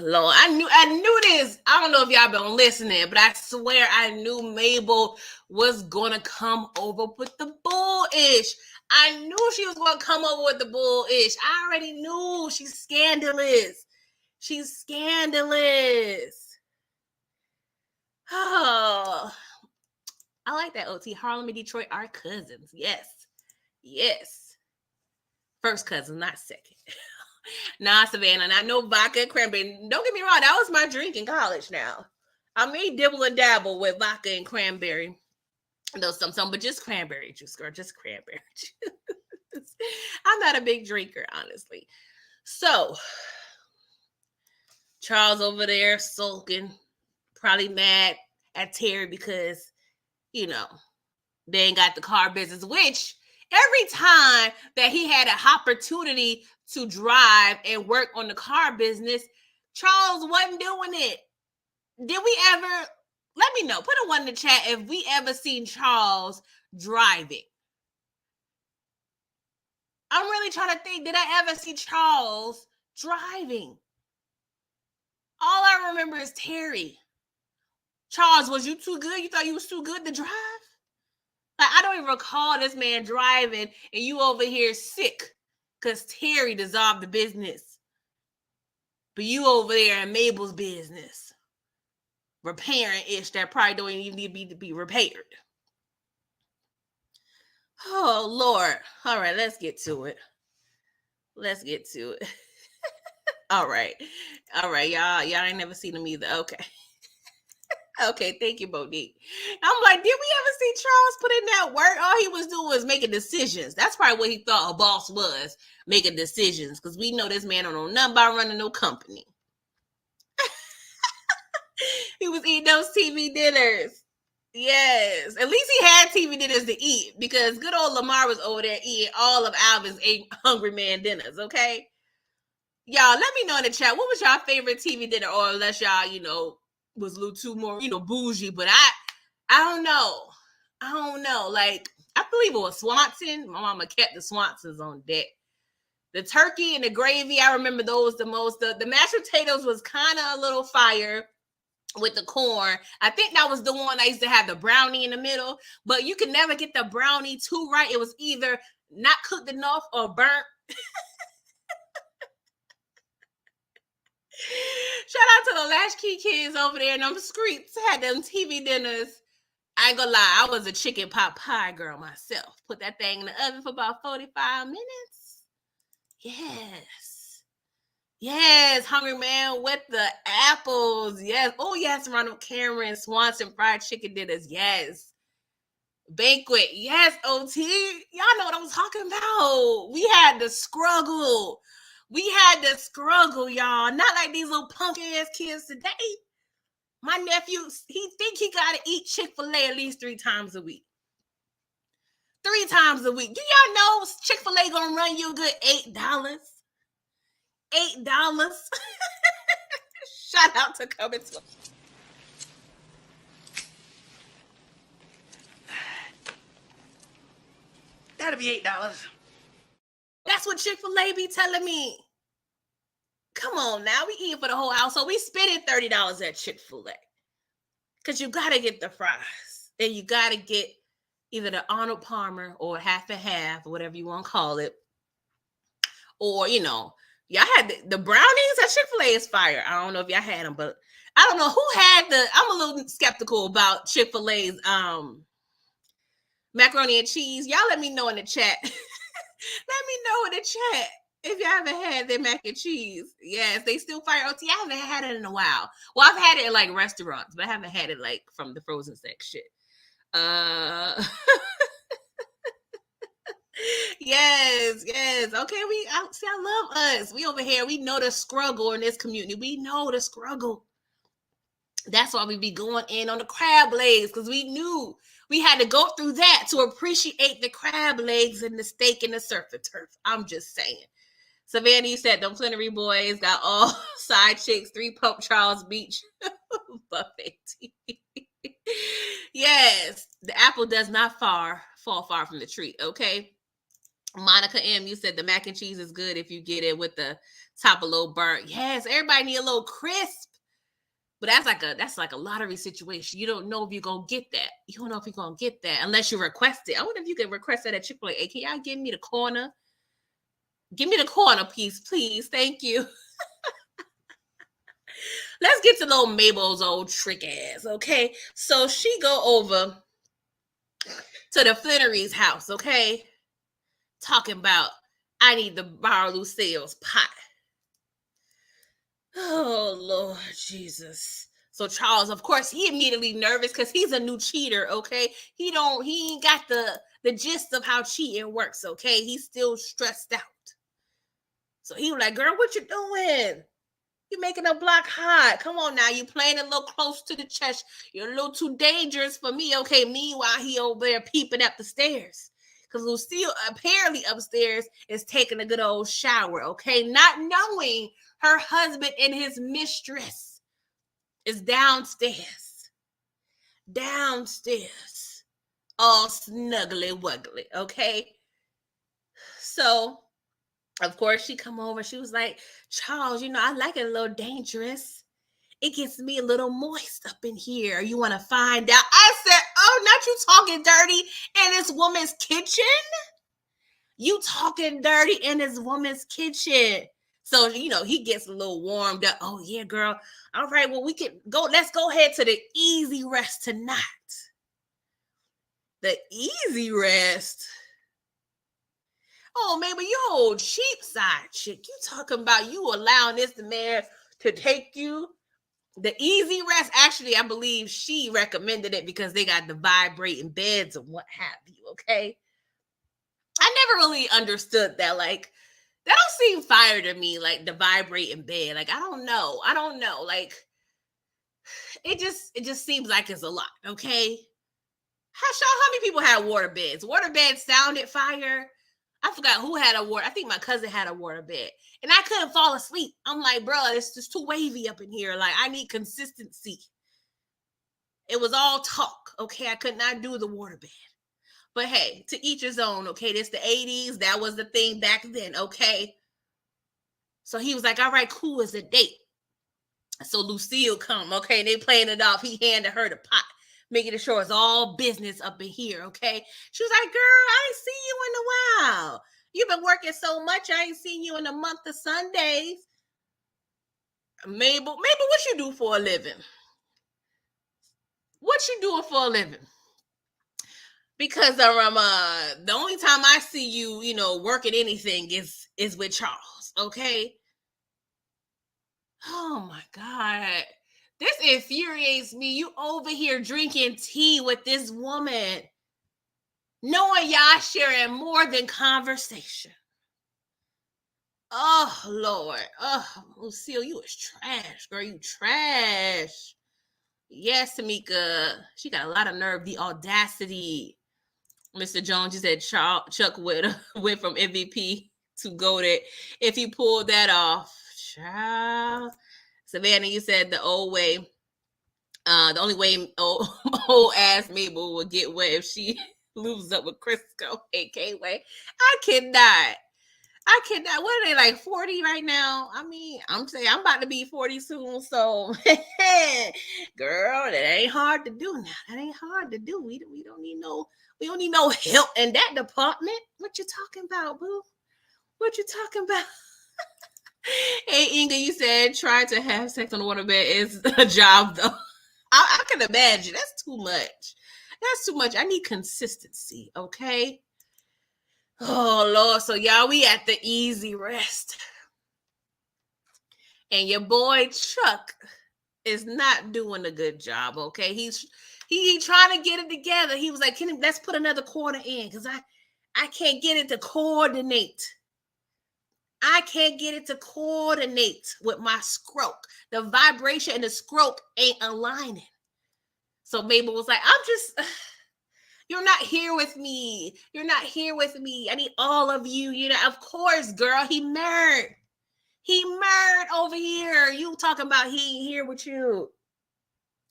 Lord. I knew this. I don't know if y'all been listening, but I swear I knew Mabel was gonna come over with the bullish. I knew she was gonna come over with the bullish. I already knew. She's scandalous. Oh, I like that, OT. Harlem and Detroit are cousins. Yes. Yes. First cousin, not second. Nah, Savannah, not no vodka and cranberry. Don't get me wrong, that was my drink in college now. I may dibble and dabble with vodka and cranberry. Though some, but just cranberry juice, girl. Just cranberry juice. I'm not a big drinker, honestly. So, Charles over there sulking, probably mad at Terry because, you know, they ain't got the car business, which every time that he had an opportunity to drive and work on the car business, Charles wasn't doing it. Did we ever, let me know, put a one in the chat if we ever seen Charles driving. I'm really trying to think, did I ever see Charles driving? All I remember is Terry. Charles, was you too good? You thought you was too good to drive? Like, I don't even recall this man driving and you over here sick because Terry dissolved the business. But you over there in Mabel's business, repairing ish that probably don't even need to be repaired. Oh, Lord. All right, let's get to it. Let's get to it. All right. All right, y'all ain't never seen him either. Okay. Okay, thank you, Monique. I'm like, did we ever see Charles put in that work? All he was doing was making decisions. That's probably what he thought a boss was, making decisions. Because we know this man don't know nothing about running no company. He was eating those TV dinners. Yes. At least he had TV dinners to eat because good old Lamar was over there eating all of Alvin's 8 Hungry Man dinners, okay? Y'all, let me know in the chat, what was y'all favorite TV dinner? Or unless y'all, was a little too more, bougie. But I don't know. I don't know. Like, I believe it was Swanson. My mama kept the Swansons on deck. The turkey and the gravy, I remember those the most. The mashed potatoes was kind of a little fire with the corn. I think that was the one I used to have the brownie in the middle. But you could never get the brownie too right. It was either not cooked enough or burnt. Shout out to the Latchkey kids over there in them streets. Had them TV dinners. I ain't gonna lie, I was a chicken pot pie girl myself. Put that thing in the oven for about 45 minutes. Yes. Yes, Hungry Man with the apples. Yes. Oh, yes, Ronald Cameron, Swanson fried chicken dinners. Yes. Banquet. Yes, OT. Y'all know what I'm talking about. We had the struggle. Y'all. Not like these little punk ass kids today. My nephew, he think he gotta eat Chick-fil-A at least 3 times a week. 3 times a week. Do y'all know Chick-fil-A gonna run you a good $8? $8. Shout out to coming to. That'll be $8. That's what Chick-fil-A be telling me. Come on now, we eating for the whole house, so we spending $30 at Chick-fil-A. Because you gotta get the fries. And you gotta get either the Arnold Palmer or half and half, or whatever you want to call it. Or, y'all had the brownies at Chick-fil-A is fire. I don't know if y'all had them, but I don't know who had I'm a little skeptical about Chick-fil-A's macaroni and cheese. Y'all let me know in the chat. Let me know in the chat if y'all haven't had their mac and cheese. Yes, they still fire. OT, I haven't had it in a while. Well, I've had it in like restaurants, but I haven't had it like from the frozen section. Yes. Okay, I love us. We over here. We know the struggle in this community. We know the struggle. That's why we be going in on the crab legs, because we knew we had to go through that to appreciate the crab legs and the steak and the surf and turf. I'm just saying. Savannah, you said them Flenory boys got all side chicks, 3 Pump Charles Beach buffet. Yes, the apple does not fall far from the tree. Okay. Monica M, you said the mac and cheese is good if you get it with the top a little burnt. Yes, everybody need a little crisp. But that's like a lottery situation. You don't know if you're gonna get that. You don't know if you're gonna get that unless you request it. I wonder if you can request that at Chick-fil-A. Hey, can y'all give me the corner? Give me the corner piece, please. Thank you. let's get to little Mabel's old trick ass, okay? So she go over to the Flenory's house, okay? Talking about, I need to borrow Lucille's pot. Oh, Lord Jesus. So Charles, of course, he immediately nervous because he's a new cheater, okay? He ain't got the gist of how cheating works, okay? He's still stressed out. So he was like, girl, what you doing? You making a block hot. Come on now. You playing a little close to the chest. You're a little too dangerous for me. Okay. Meanwhile, he over there peeping up the stairs. Because Lucille apparently upstairs is taking a good old shower. Okay. Not knowing her husband and his mistress is downstairs. Downstairs. All snuggly wuggly. Okay. So of course, she come over. She was like, Charles, I like it a little dangerous. It gets me a little moist up in here. You want to find out? I said, oh, not you talking dirty in this woman's kitchen? You talking dirty in this woman's kitchen. So, he gets a little warmed up. Oh, yeah, girl. All right, well, we can go. Let's go ahead to the easy rest tonight. The easy rest? Oh, maybe you old cheap side chick. You talking about you allowing this man to take you? The easy rest, actually, I believe she recommended it because they got the vibrating beds and what have you, okay? I never really understood that. Like, that don't seem fire to me, like the vibrating bed. Like, I don't know. Like, it just seems like it's a lot, okay? How many people had water beds? Water beds sounded fire. I forgot who had a water. I think my cousin had a water bed. And I couldn't fall asleep. I'm like, bro, it's just too wavy up in here. Like, I need consistency. It was all talk. Okay, I could not do the water bed. But hey, to each his own. Okay, this the 80s. That was the thing back then. Okay. So he was like, all right, cool, as a date. So Lucille come. Okay, they playing it off. He handed her the pot, making sure it's all business up in here, okay? She was like, girl, I ain't seen you in a while. You've been working so much, I ain't seen you in a month of Sundays. Mabel, what you do for a living? What you doing for a living? Because the only time I see you, working anything is with Charles, okay? Oh my God. This infuriates me. You over here drinking tea with this woman, knowing y'all sharing more than conversation. Oh, Lord. Oh, Lucille, you is trash, girl. You trash. Yes, Tamika. She got a lot of nerve, the audacity. Mr. Jones, you said Chuck went from MVP to GOATed. If he pulled that off, child. Savannah, you said the old way. The only way old ass Mabel would get wet if she loses up with Crisco, AK way. I cannot. What are they, like 40 right now? I mean, I'm saying I'm about to be 40 soon. So, girl, that ain't hard to do now. That ain't hard to do. We don't need no help in that department. What you talking about, boo? What you talking about? Hey, Inga, you said trying to have sex on the waterbed is a job, though. I can imagine. That's too much. That's too much. I need consistency, okay? Oh, Lord. So, y'all, we at the easy rest. And your boy Chuck is not doing a good job, okay? He trying to get it together. He was like, let's put another quarter in because I can't get it to coordinate. I can't get it to coordinate with my stroke. The vibration and the stroke ain't aligning. So Mabel was like, you're not here with me. You're not here with me. I need all of you. Of course, girl, he married. He married over here. You talking about he ain't here with you.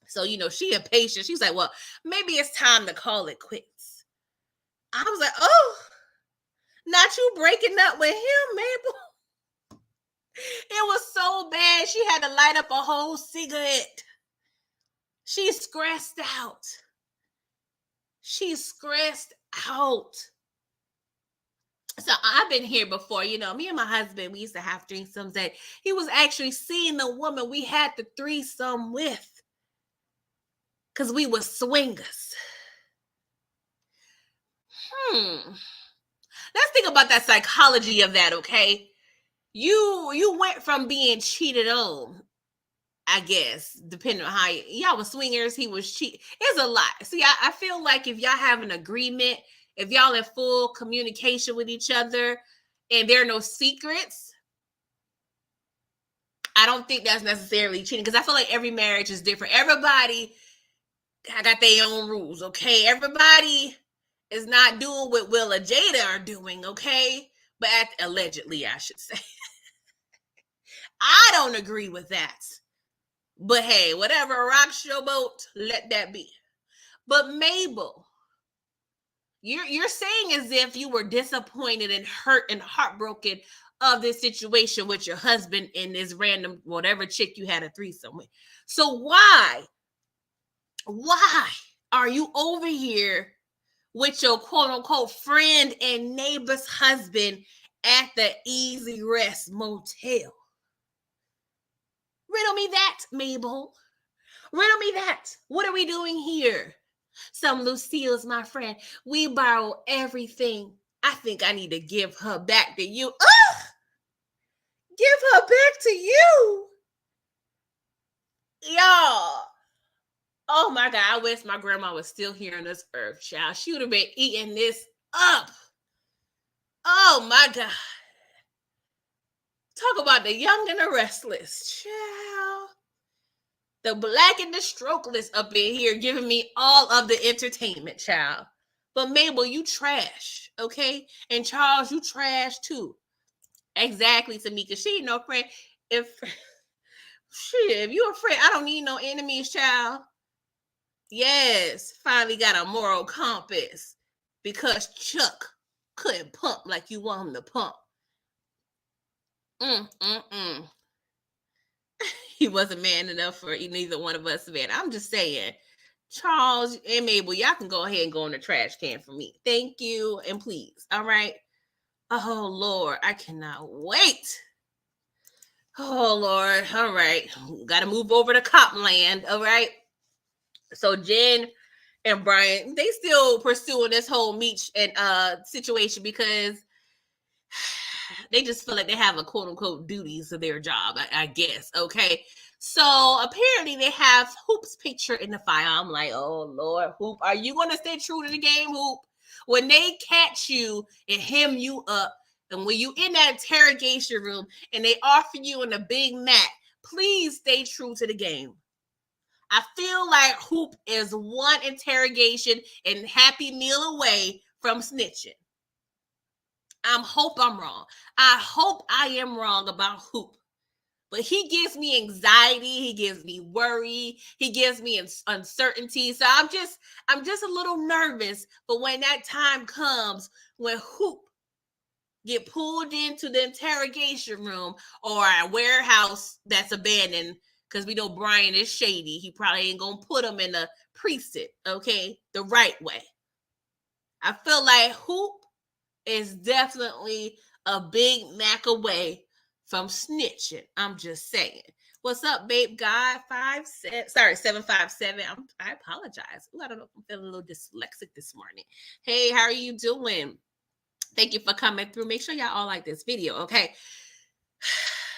So, she impatient. She's like, well, maybe it's time to call it quits. I was like, oh, not you breaking up with him, Mabel. It was so bad. She had to light up a whole cigarette. She's stressed out. She's stressed out. So I've been here before, me and my husband, we used to have threesomes that he was actually seeing the woman we had the threesome with because we were swingers. Let's think about that psychology of that, okay? You went from being cheated on, I guess, depending on how y'all were swingers, he was cheat. It's a lot. See, I feel like if y'all have an agreement, if y'all in full communication with each other, and there are no secrets, I don't think that's necessarily cheating, because I feel like every marriage is different. Everybody got their own rules, okay? Everybody is not doing what Will or Jada are doing, okay? But allegedly, I should say. I don't agree with that. But hey, whatever rocks your boat, let that be. But Mabel, you're saying as if you were disappointed and hurt and heartbroken of this situation with your husband and this random whatever chick you had a threesome with. So why are you over here with your quote unquote friend and neighbor's husband at the Easy Rest Motel? Riddle me that, Mabel. Riddle me that. What are we doing here? Some Lucille's my friend. We borrow everything. I think I need to give her back to you. Ugh! Give her back to you. Y'all. Oh my God. I wish my grandma was still here on this earth, child. She would have been eating this up. Oh my God. Talk about the young and the restless, child. The black and the strokeless up in here giving me all of the entertainment, child. But Mabel, you trash, okay? And Charles, you trash too. Exactly, Tamika. She ain't no friend. If you a friend, I don't need no enemies, child. Yes, finally got a moral compass because Chuck couldn't pump like you want him to pump. He wasn't man enough for neither one of us, man. I'm just saying. Charles and Mabel, y'all can go ahead and go in the trash can for me. Thank you, and please. All right. Oh, Lord, I cannot wait. Oh, Lord. All right. Got to move over to Copland. All right. So Jen and Brian, they still pursuing this whole Meech and situation because they just feel like they have a quote unquote duties of their job, I guess. Okay. So apparently they have Hoop's picture in the file. I'm like, oh Lord, Hoop, are you gonna stay true to the game, Hoop? When they catch you and hem you up, and when you in that interrogation room and they offer you in a Big Mac, please stay true to the game. I feel like Hoop is one interrogation and Happy Meal away from snitching. I hope I'm wrong. I hope I am wrong about Hoop. But he gives me anxiety, he gives me worry, he gives me uncertainty. So I'm just a little nervous. But when that time comes, when Hoop get pulled into the interrogation room or a warehouse that's abandoned, because we know Brian is shady, he probably ain't gonna put him in a precinct, okay, the right way. I feel like Hoop is definitely a Big Mac away from snitching. I'm just saying. What's up, babe? God 757. I apologize. Ooh, I don't know if I'm feeling a little dyslexic this morning. Hey, how are you doing? Thank you for coming through. Make sure y'all all like this video, okay?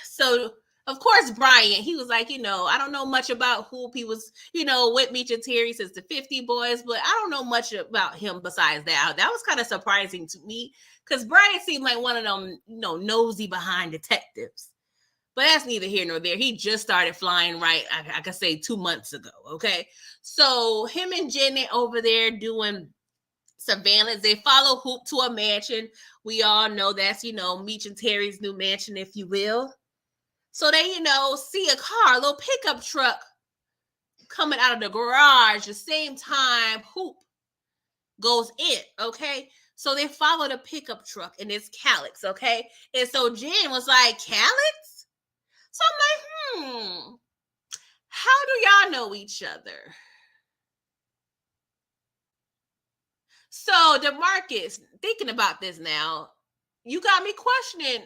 So of course, Brian, he was like, I don't know much about Hoop. He was, with Meech and Terry since the 50 Boys, but I don't know much about him besides that. That was kind of surprising to me because Brian seemed like one of them, nosy behind detectives. But that's neither here nor there. He just started flying right, I could say 2 months ago, okay? So him and Jenny over there doing surveillance. They follow Hoop to a mansion. We all know that's, Meech and Terry's new mansion, if you will. So they, see a car, a little pickup truck coming out of the garage the same time Hoop goes in, okay? So they follow the pickup truck and it's Calyx, okay? And so Jen was like, Calyx? So I'm like, how do y'all know each other? So DeMarcus, thinking about this now, you got me questioning,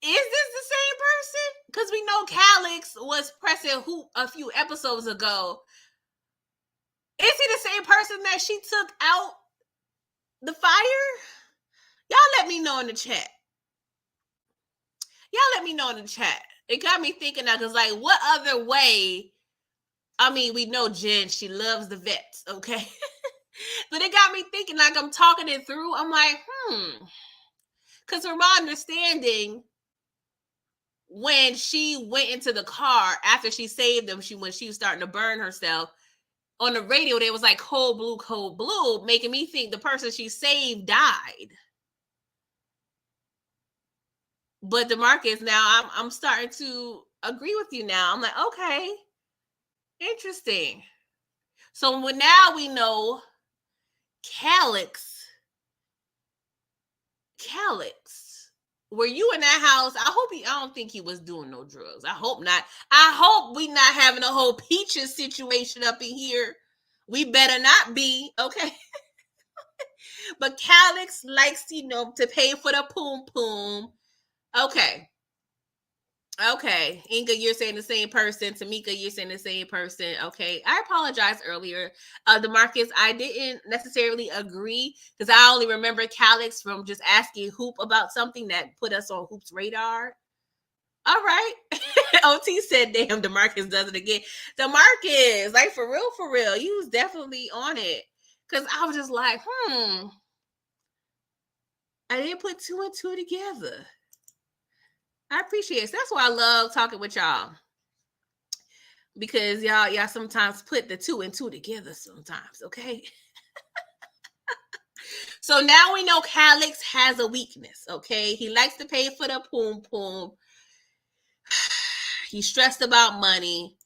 is this the same person? Because we know Calix was pressing hoop a few episodes ago. Is he the same person that she took out the fire? Y'all let me know in the chat. Y'all let me know in the chat. It got me thinking now, because like, what other way? I mean, we know Jen, she loves the vets, okay? But it got me thinking, like, I'm talking it through. I'm like, because from my understanding, when she went into the car after she saved them, when she was starting to burn herself, on the radio, they was like cold blue, making me think the person she saved died. But DeMarcus, now I'm starting to agree with you now. I'm like, okay, interesting. So now we know Calix, were you in that house? I don't think he was doing no drugs. I hope not. I hope we not having a whole Peaches situation up in here. We better not be, okay? But Calix likes, to pay for the poom poom. Okay. Inga, you're saying the same person. Tamika, you're saying the same person. Okay. I apologize earlier. DeMarcus, I didn't necessarily agree because I only remember Calix from just asking Hoop about something that put us on Hoop's radar. All right. OT said, damn, DeMarcus does it again. DeMarcus, like for real, you was definitely on it. Because I was just like, I didn't put two and two together. I appreciate it. So that's why I love talking with y'all. Because y'all sometimes put the two and two together sometimes, okay? So now we know Calix has a weakness, okay? He likes to pay for the poom poom. He's stressed about money.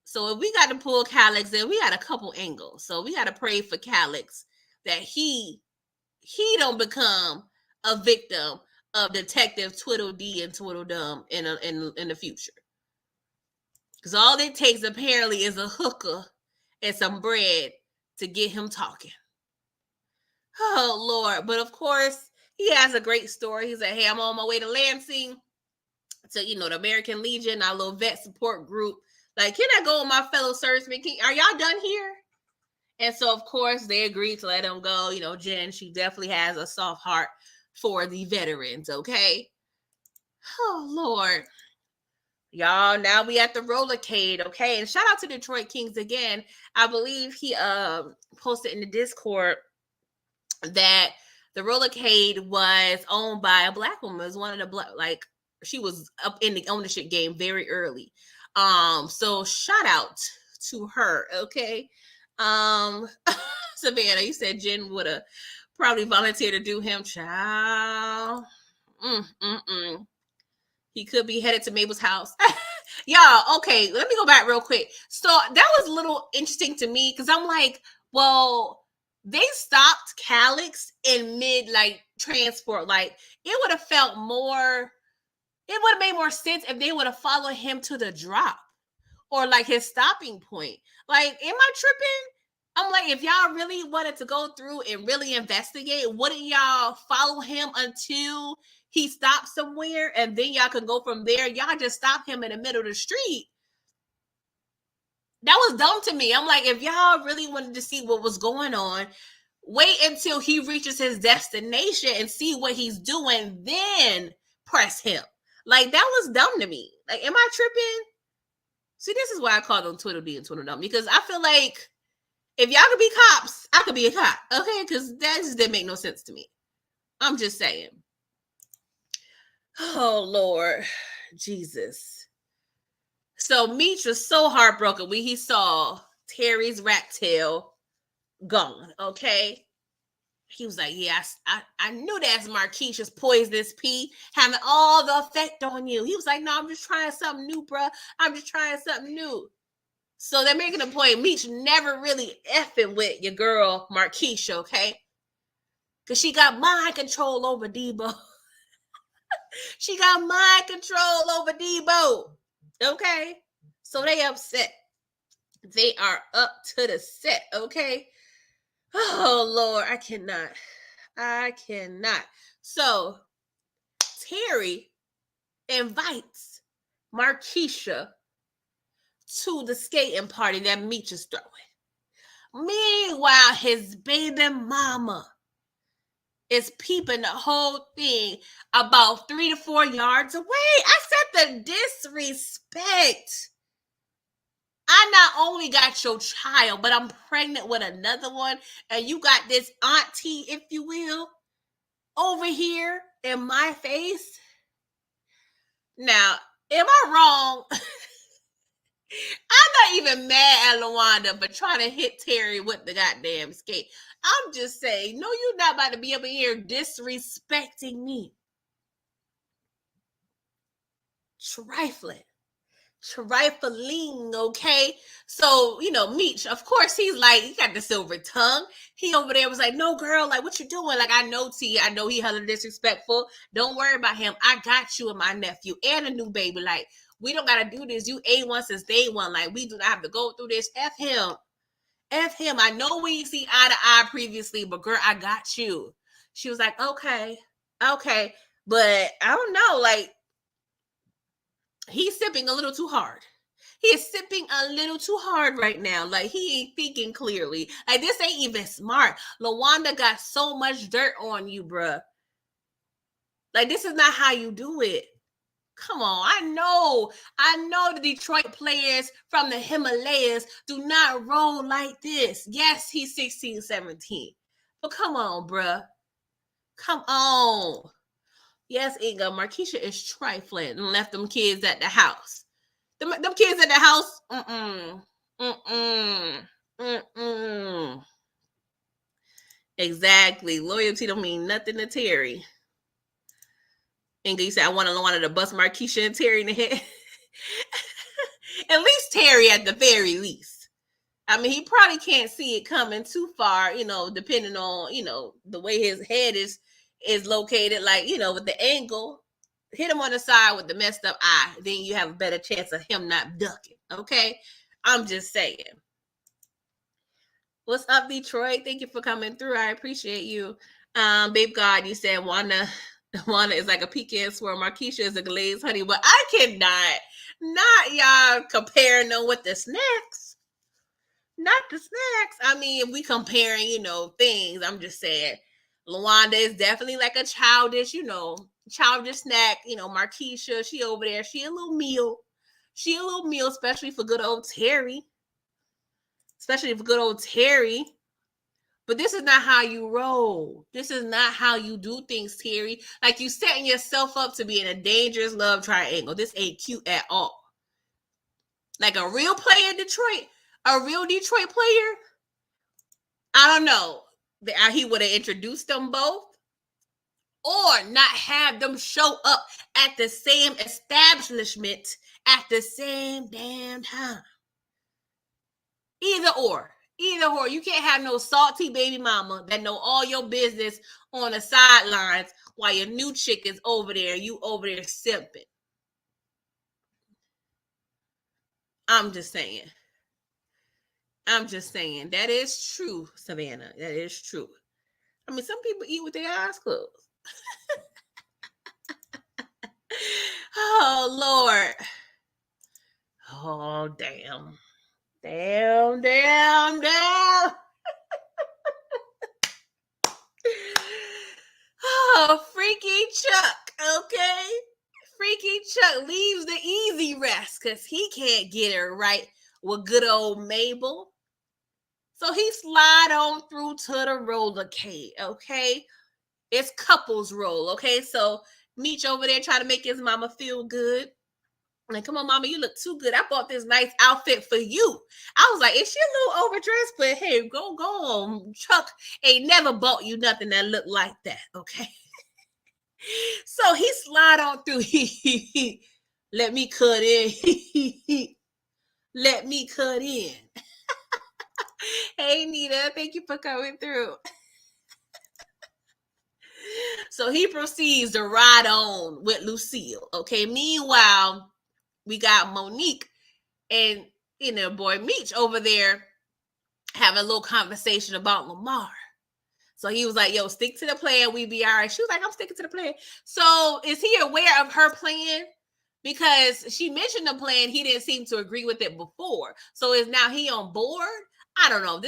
So if we got to pull Calix in, we got a couple angles. So we got to pray for Calix that he don't become a victim of Detective Twiddledee and Twiddledum in the future. Because all it takes apparently is a hooker and some bread to get him talking. Oh, Lord. But of course, he has a great story. He's like, hey, I'm on my way to Lansing to, the American Legion, our little vet support group. Like, can I go with my fellow servicemen? Are y'all done here? And so, of course, they agreed to let him go. Jen, she definitely has a soft heart for the veterans, okay? Oh, Lord. Y'all, now we at the rollercade, okay? And shout out to Detroit Kings again. I believe he posted in the Discord that the rollercade was owned by a Black woman. It was one of the Black, like, she was up in the ownership game very early. So shout out to her, okay? Savannah, you said Jen would have probably volunteered to do him, child. He could be headed to Mabel's house. Y'all, okay, let me go back real quick. So that was a little interesting to me because I'm like, well, they stopped Calix in mid transport. Like, it would have felt more, it would have made more sense if they would have followed him to the drop or like his stopping point. Like, am I tripping? I'm like, if y'all really wanted to go through and really investigate, wouldn't y'all follow him until he stopped somewhere and then y'all can go from there? Y'all just stop him in the middle of the street. That was dumb to me. I'm like, if y'all really wanted to see what was going on, wait until he reaches his destination and see what he's doing, then press him. Like, that was dumb to me. Like, am I tripping? See, this is why I call them Twiddledee and Twiddledum, because I feel like if y'all could be cops, I could be a cop, okay? Because that just didn't make no sense to me. I'm just saying. Oh, Lord. Jesus. So Meech was so heartbroken when he saw Terry's rat tail gone, okay? He was like, yeah, I knew that's Markisha's poisonous pea having all the effect on you. He was like, no, I'm just trying something new, bruh. I'm just trying something new. So they're making a point. Meech never really effing with your girl, Markisha, okay? Because she got mind control over Debo. She got mind control over Debo. Okay? So they upset. They are up to the set, okay? Oh, Lord, I cannot. So Terry invites Markisha to the skating party that Meech is throwing. Meanwhile, his baby mama is peeping the whole thing about 3 to 4 yards away. I said the disrespect. I not only got your child, but I'm pregnant with another one, and you got this auntie, if you will, over here in my face. Now, am I wrong? I'm not even mad at Lawanda for trying to hit Terry with the goddamn skate. I'm just saying, no, you're not about to be up in here disrespecting me. Trifling, okay? So, Meech, of course, he's like, he got the silver tongue. He over there was like, no, girl, like, what you doing? Like, I know T, I know he hella disrespectful. Don't worry about him. I got you and my nephew and a new baby. Like, we don't got to do this. You A1 since day one. Like, we do not have to go through this. F him. I know we see eye to eye previously, but girl, I got you. She was like, okay. But I don't know, like, he's sipping a little too hard. He is sipping a little too hard right now. Like, he ain't thinking clearly. Like, this ain't even smart. Lawanda got so much dirt on you, bruh. Like, this is not how you do it. Come on, I know the Detroit players from the Himalayas do not roll like this. Yes, he's 16, 17. But come on, bruh. Come on. Yes, Inga, Markisha is trifling and left them kids at the house. Them kids at the house, Exactly. Loyalty don't mean nothing to Terry. Inga, you said I wanted to bust Markisha and Terry in the head. At least Terry at the very least. I mean, he probably can't see it coming too far, depending on, the way his head is located, like, with the angle. Hit him on the side with the messed up eye. Then you have a better chance of him not ducking. Okay? I'm just saying. What's up, Detroit? Thank you for coming through. I appreciate you. Babe God, you said Wanda is like a pecan swirl. Markisha is a glazed honey, but I cannot not y'all comparing them with the snacks. Not the snacks. I mean, if we comparing, things, I'm just saying Lawanda is definitely like a childish snack. Markisha, she over there, she a little meal. Especially for good old Terry. But this is not how you roll. This is not how you do things, Terry. Like, you setting yourself up to be in a dangerous love triangle. This ain't cute at all. Like, a real player in Detroit, a real Detroit player, I don't know. He would have introduced them both, or not have them show up at the same establishment at the same damn time. Either or. You can't have no salty baby mama that know all your business on the sidelines while your new chick is over there. You over there simping. I'm just saying. That is true, Savannah. That is true. I mean, some people eat with their eyes closed. Oh, Lord. Oh, damn. Damn. Oh, Freaky Chuck, okay? Freaky Chuck leaves the easy rest because he can't get her right with good old Mabel. So he slide on through to the rollercade, okay? It's couples roll, okay? So Meech over there trying to make his mama feel good. Like, come on, mama, you look too good. I bought this nice outfit for you. I was like, is she a little overdressed? But hey, go on. Chuck ain't never bought you nothing that looked like that, okay? So he slide on through. Let me cut in. Let me cut in. Hey, Nita, thank you for coming through. So he proceeds to ride on with Lucille, okay? Meanwhile, we got Monique and, boy Meech over there having a little conversation about Lamar. So he was like, yo, stick to the plan. We be all right. She was like, I'm sticking to the plan. So is he aware of her plan? Because she mentioned the plan. He didn't seem to agree with it before. So is now he on board? I don't know.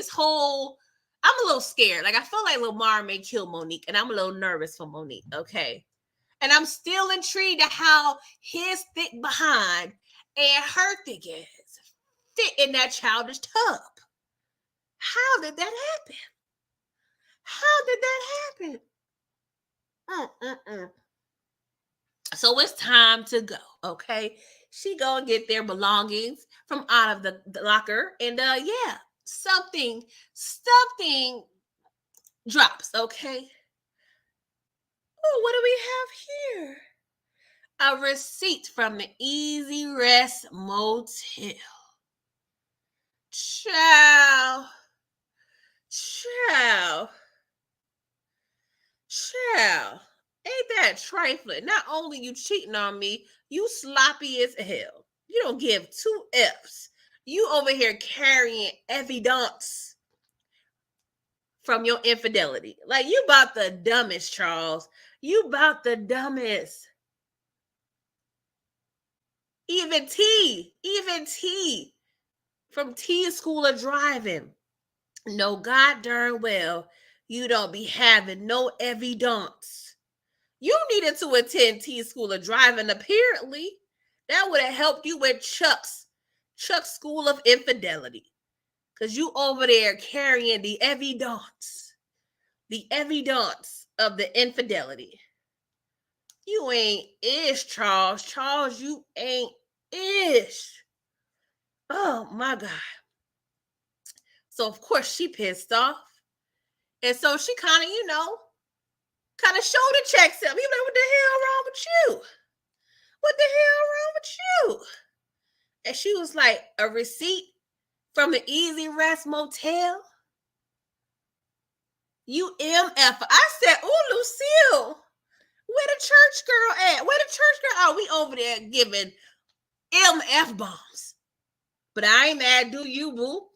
I'm a little scared. Like, I feel like Lamar may kill Monique, and I'm a little nervous for Monique, okay? And I'm still intrigued at how his thick behind and her thick ass fit in that childish tub. How did that happen? How did that happen? So it's time to go, okay? She go and get their belongings from out of the locker, and yeah, something drops, okay? Oh, what do we have here? A receipt from the Easy Rest Motel. Ciao. Ain't that trifling? Not only you cheating on me, you sloppy as hell. You don't give two F's. You over here carrying evidence from your infidelity. Like, you about the dumbest, Charles. You about the dumbest. Even T from T School of Driving. No, god darn well, you don't be having no evidence. You needed to attend T School of Driving, apparently. That would have helped you with Chuck's School of Infidelity. Because you over there carrying the evidence of the infidelity. You ain't ish, Charles. Charles, you ain't ish. Oh, my God. So, of course, she pissed off. And so she kind of shoulder checks him. He like, what the hell wrong with you? What the hell wrong with you? And she was like, a receipt from the Easy Rest Motel? You MF. I said, oh, Lucille, where the church girl at? Where the church girl? Oh, we over there giving MF bombs. But I ain't mad, do you, boo?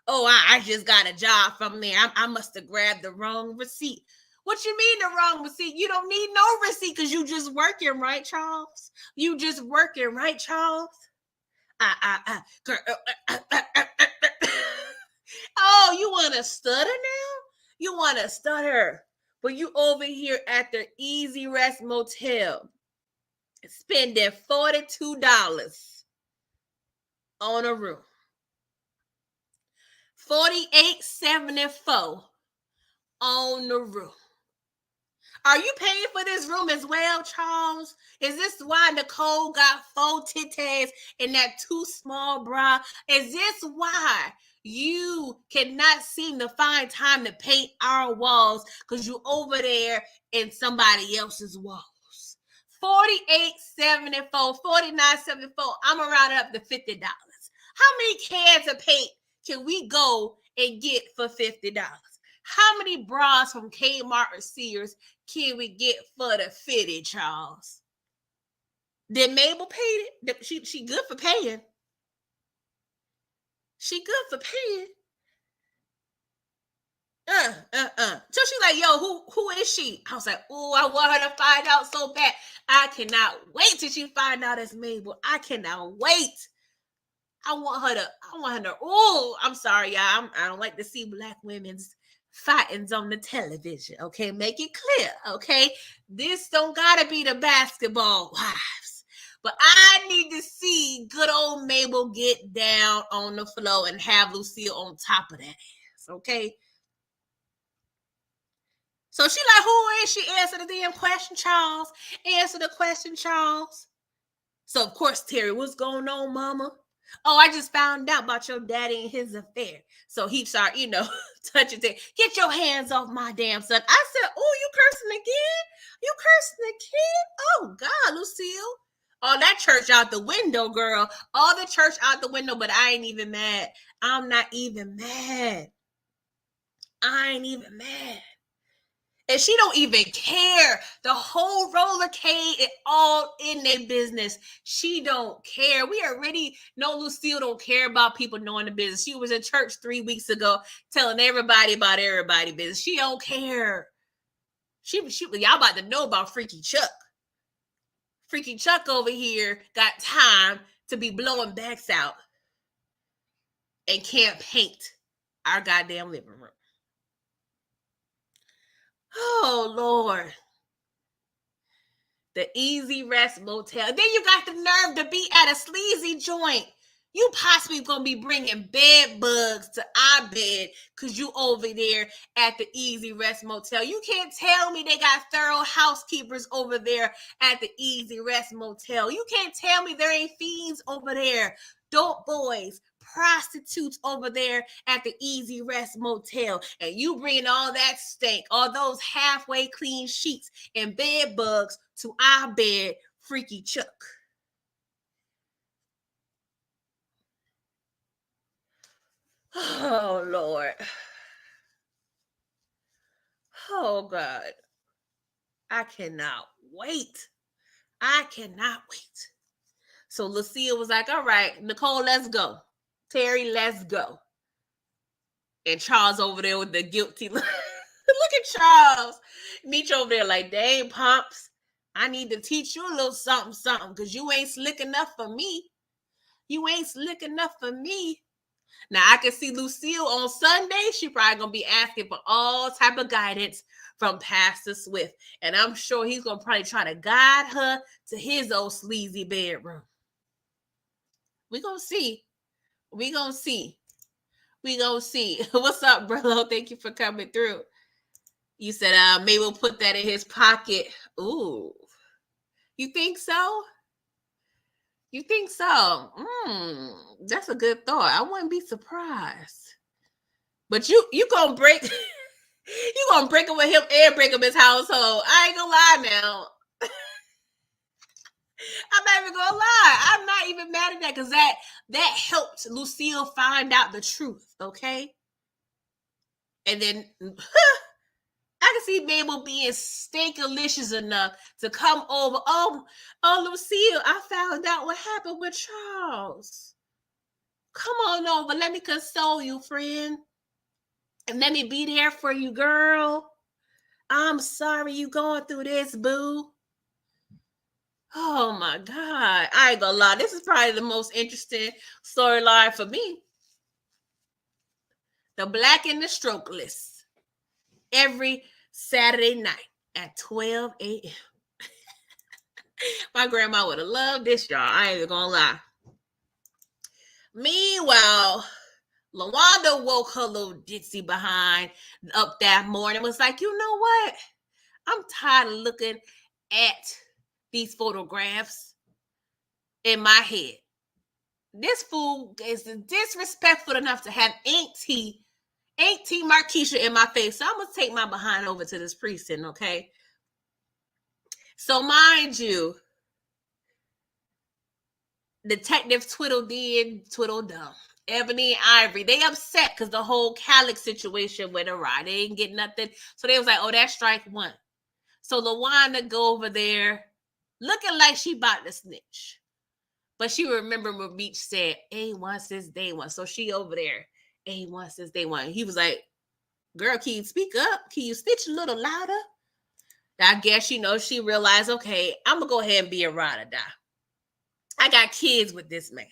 Oh, I just got a job from there. I must have grabbed the wrong receipt. What you mean the wrong receipt? You don't need no receipt because you just working, right, Charles? You just working, right, Charles? Oh, you want to stutter now? You want to stutter. But you over here at the Easy Rest Motel spending $42 on a room. $48.74 on the room. Are you paying for this room as well, Charles? Is this why Nicole got 4 titties and that 2 small bra? Is this why you cannot seem to find time to paint our walls because you over there in somebody else's walls? $48.74, $49.74. I'm gonna round it up to $50. How many cans of paint can we go and get for $50? How many bras from Kmart or Sears can we get for the 50, Charles? Did Mabel pay it? She good for paying. She good for paying. So she's like, yo, who is she? I was like, oh, I want her to find out so bad. I cannot wait till she find out it's Mabel. I cannot wait. I want her to, oh, I'm sorry, y'all. I don't like to see black women's fightings on the television, okay? Make it clear, okay? This don't gotta be the basketball wives. But I need to see good old Mabel get down on the floor and have Lucille on top of that ass, okay? So she like, who is she? Answer the damn question, Charles. Answer the question, Charles. So, of course, Terry, what's going on, mama? Oh, I just found out about your daddy and his affair. So he started, touching it. Get your hands off my damn son. I said, oh, you cursing again? You cursing again? Oh, God, Lucille. All that church out the window, girl. All the church out the window, but I ain't even mad. I'm not even mad. I ain't even mad. And she don't even care. The whole rollercade is all in their business. She don't care. We already know Lucille don't care about people knowing the business. She was in church 3 weeks ago telling everybody about everybody business. She don't care. She y'all about to know about Freaky Chuck. Freaky Chuck over here got time to be blowing backs out and can't paint our goddamn living room. Oh, Lord. The Easy Rest Motel. Then you got the nerve to be at a sleazy joint. You possibly gonna be bringing bed bugs to our bed because you over there at the Easy Rest Motel. You can't tell me they got thorough housekeepers over there at the Easy Rest Motel. You can't tell me there ain't fiends over there. Dope boys, prostitutes over there at the Easy Rest Motel. And you bringing all that stank, all those halfway clean sheets and bed bugs to our bed, Freaky Chuck. Oh, Lord. Oh, God. I cannot wait. I cannot wait. So Lucille was like, all right, Nicole, let's go. Terry, let's go. And Charles over there with the guilty look. Look at Charles. Meet you over there like, dang, Pomps, I need to teach you a little something, because you ain't slick enough for me. You ain't slick enough for me. Now, I can see Lucille on Sunday. She probably going to be asking for all type of guidance from Pastor Swift. And I'm sure he's going to probably try to guide her to his old sleazy bedroom. We're going to see. We're going to see. We're going to see. What's up, brother? Thank you for coming through. You said, maybe we'll put that in his pocket. Ooh. You think so? You think so? That's a good thought. I wouldn't be surprised. But you gonna break you gonna break up with him and break up his household. I ain't gonna lie now. I'm not even gonna lie. I'm not even mad at that because that helped Lucille find out the truth, okay? And then I can see Mabel being stinkalicious enough to come over. Oh, Lucille, I found out what happened with Charles. Come on over. Let me console you, friend. And let me be there for you, girl. I'm sorry you going through this, boo. Oh, my God. I ain't gonna lie. This is probably the most interesting storyline for me. The Black and the Strokeless. Every Saturday night at 12 a.m. My grandma would have loved this, y'all. I ain't even gonna lie. Meanwhile, LaWanda woke her little ditzy behind up that morning. Was like, you know what? I'm tired of looking at these photographs in my head. This fool is disrespectful enough to have Auntie Markisha in my face. So I'm gonna take my behind over to this precinct, okay? So mind you, Detective Tweedledum, Ebony and Ivory, they upset because the whole Calix situation went awry. They didn't get nothing. So they was like, oh, that's strike one. So LaWanda go over there looking like she about to snitch. But she remembered what Beach said, A1 since day one. So she over there, A1 since day one. He was like, girl, can you speak up? Can you snitch a little louder? I guess, she realized, okay, I'm going to go ahead and be a ride or die. I got kids with this man.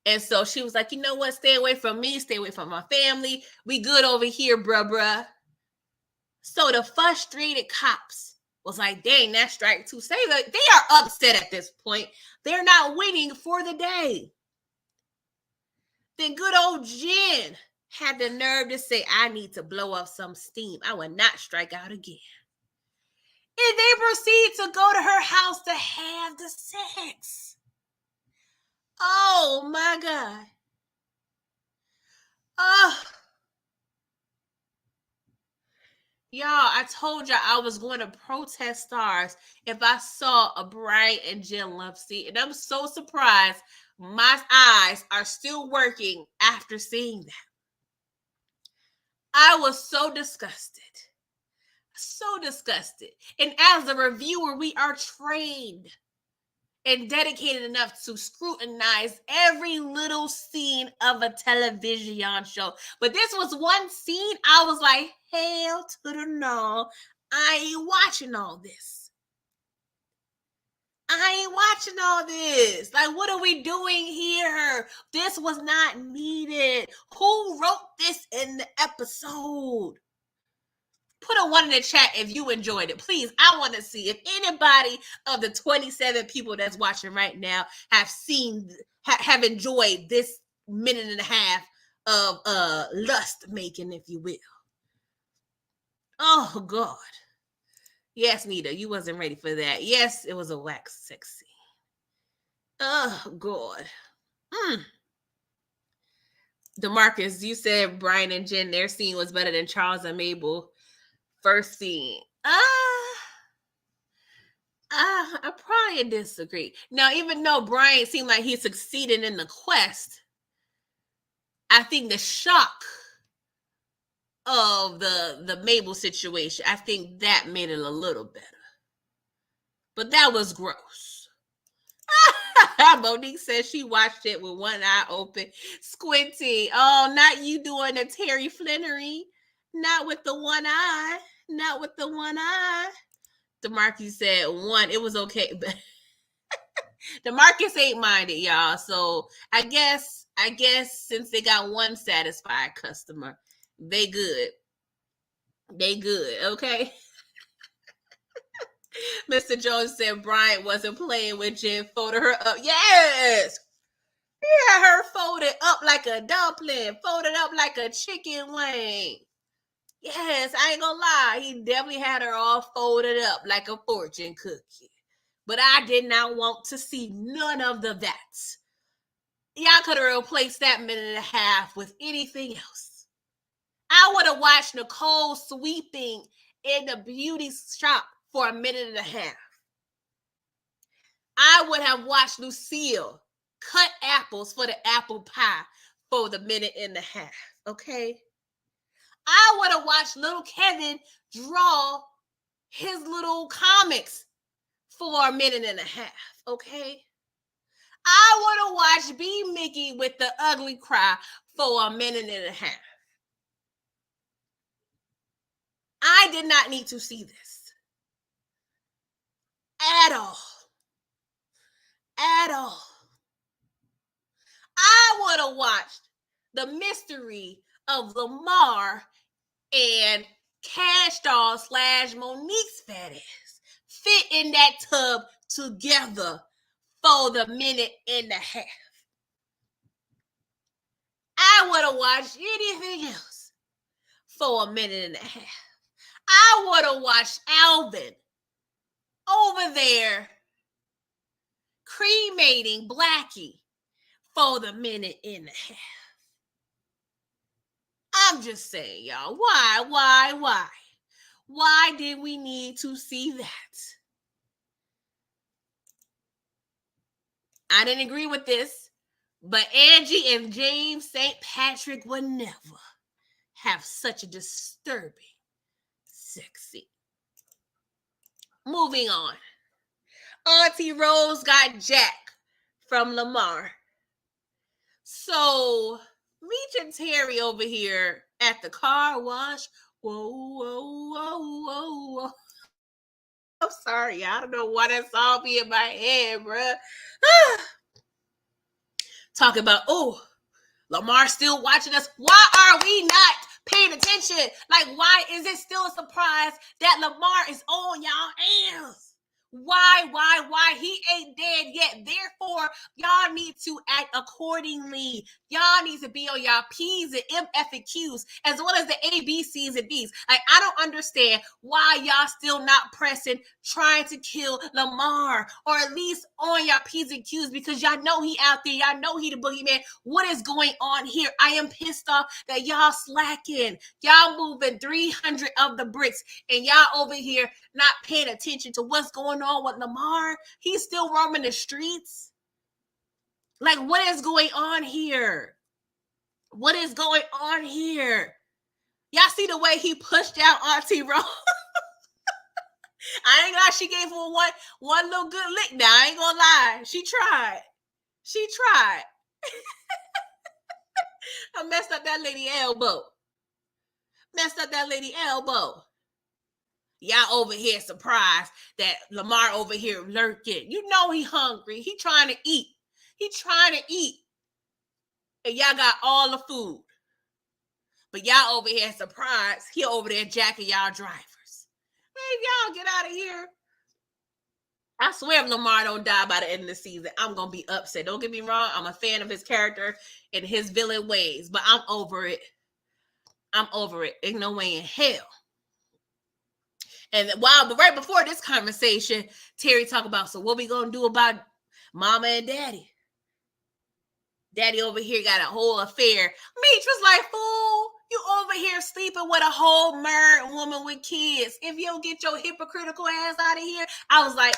And so she was like, you know what? Stay away from me. Stay away from my family. We good over here, bruh. So the frustrated cops was like, dang, that's strike two. Say that they are upset at this point. They're not waiting for the day. Then good old Jen had the nerve to say, I need to blow up some steam. I will not strike out again. And they proceed to go to her house to have the sex. Oh, my God. Oh. Y'all, I told y'all I was going to protest stars if I saw a Brian and Jen love scene. And I'm so surprised my eyes are still working after seeing that. I was so disgusted. So disgusted. And as a reviewer, we are trained and dedicated enough to scrutinize every little scene of a television show. But this was one scene I was like, hell to the no. I ain't watching all this. I ain't watching all this. Like, what are we doing here? This was not needed. Who wrote this in the episode? Put a 1 in the chat if you enjoyed it. Please, I want to see if anybody of the 27 people that's watching right now have enjoyed this minute and a half of lust making, if you will. Oh, God. Yes, Nita, you wasn't ready for that. Yes, it was a wax sex scene. Oh, God. DeMarcus, you said Brian and Jen, their scene was better than Charles and Mabel first scene. I probably disagree. Now, even though Brian seemed like he succeeded in the quest, I think the shock of the Mabel situation, I think that made it a little better. But that was gross. Monique says she watched it with one eye open, squinting. Oh, not you doing the Terry Flenory. Not with the one eye. Not with the one eye. DeMarcus said one. It was okay, but DeMarcus ain't minded, y'all. So I guess since they got one satisfied customer, they good. They good, okay? Mr. Jones said Bryant wasn't playing with Jen, folded her up. Yes! He had her folded up like a dumpling, folded up like a chicken wing. Yes, I ain't gonna lie. He definitely had her all folded up like a fortune cookie. But I did not want to see none of that. Y'all could have replaced that minute and a half with anything else. I would have watched Nicole sweeping in the beauty shop for a minute and a half. I would have watched Lucille cut apples for the apple pie for the minute and a half, okay? I would have watched little Kevin draw his little comics for a minute and a half, okay? I would have watched B. Mickey with the ugly cry for a minute and a half. I did not need to see this. At all. At all. I would have watched the mystery of Lamar and Cash Doll / Monique's fat ass fit in that tub together for the minute and a half. I would have watched anything else for a minute and a half. I would have watched Alvin over there cremating Blackie for the minute and a half. I'm just saying, y'all. Why? Why did we need to see that? I didn't agree with this, but Angie and James St. Patrick would never have such a disturbing sex scene. Moving on. Auntie Rose got Jack from Lamar. So, Meech and Terry over here at the car wash. Whoa. I'm sorry, I don't know why that song be in my head, bruh. Talk about, Lamar still watching us. Why are we not paying attention? Like, why is it still a surprise that Lamar is on y'all ass? Why? He ain't dead yet. Therefore, y'all need to act accordingly. Y'all need to be on y'all P's and M, F, and Q's, as well as the A, B, C's, and D's. Like, I don't understand why y'all still not pressing, trying to kill Lamar, or at least on y'all P's and Q's, because y'all know he out there. Y'all know he the boogeyman. What is going on here? I am pissed off that y'all slacking. Y'all moving 300 of the bricks, and y'all over here not paying attention to what's going on with Lamar. He's still roaming the streets. Like, what is going on here? What is going on here? Y'all see the way he pushed out Auntie Rose? I ain't gonna lie, she gave her one little good lick now. I ain't gonna lie. She tried. I messed up that lady elbow. Y'all over here surprised that Lamar over here lurking. You know he hungry. He trying to eat. And y'all got all the food. But y'all over here surprised. He over there jacking y'all drivers. Man, y'all get out of here. I swear if Lamar don't die by the end of the season, I'm going to be upset. Don't get me wrong. I'm a fan of his character and his villain ways. But I'm over it. Ain't no way in hell. And but right before this conversation, Terry talked about, so what we going to do about mama and daddy? Daddy over here got a whole affair. Meech was like, fool, you over here sleeping with a whole married woman with kids. If you don't get your hypocritical ass out of here. I was like,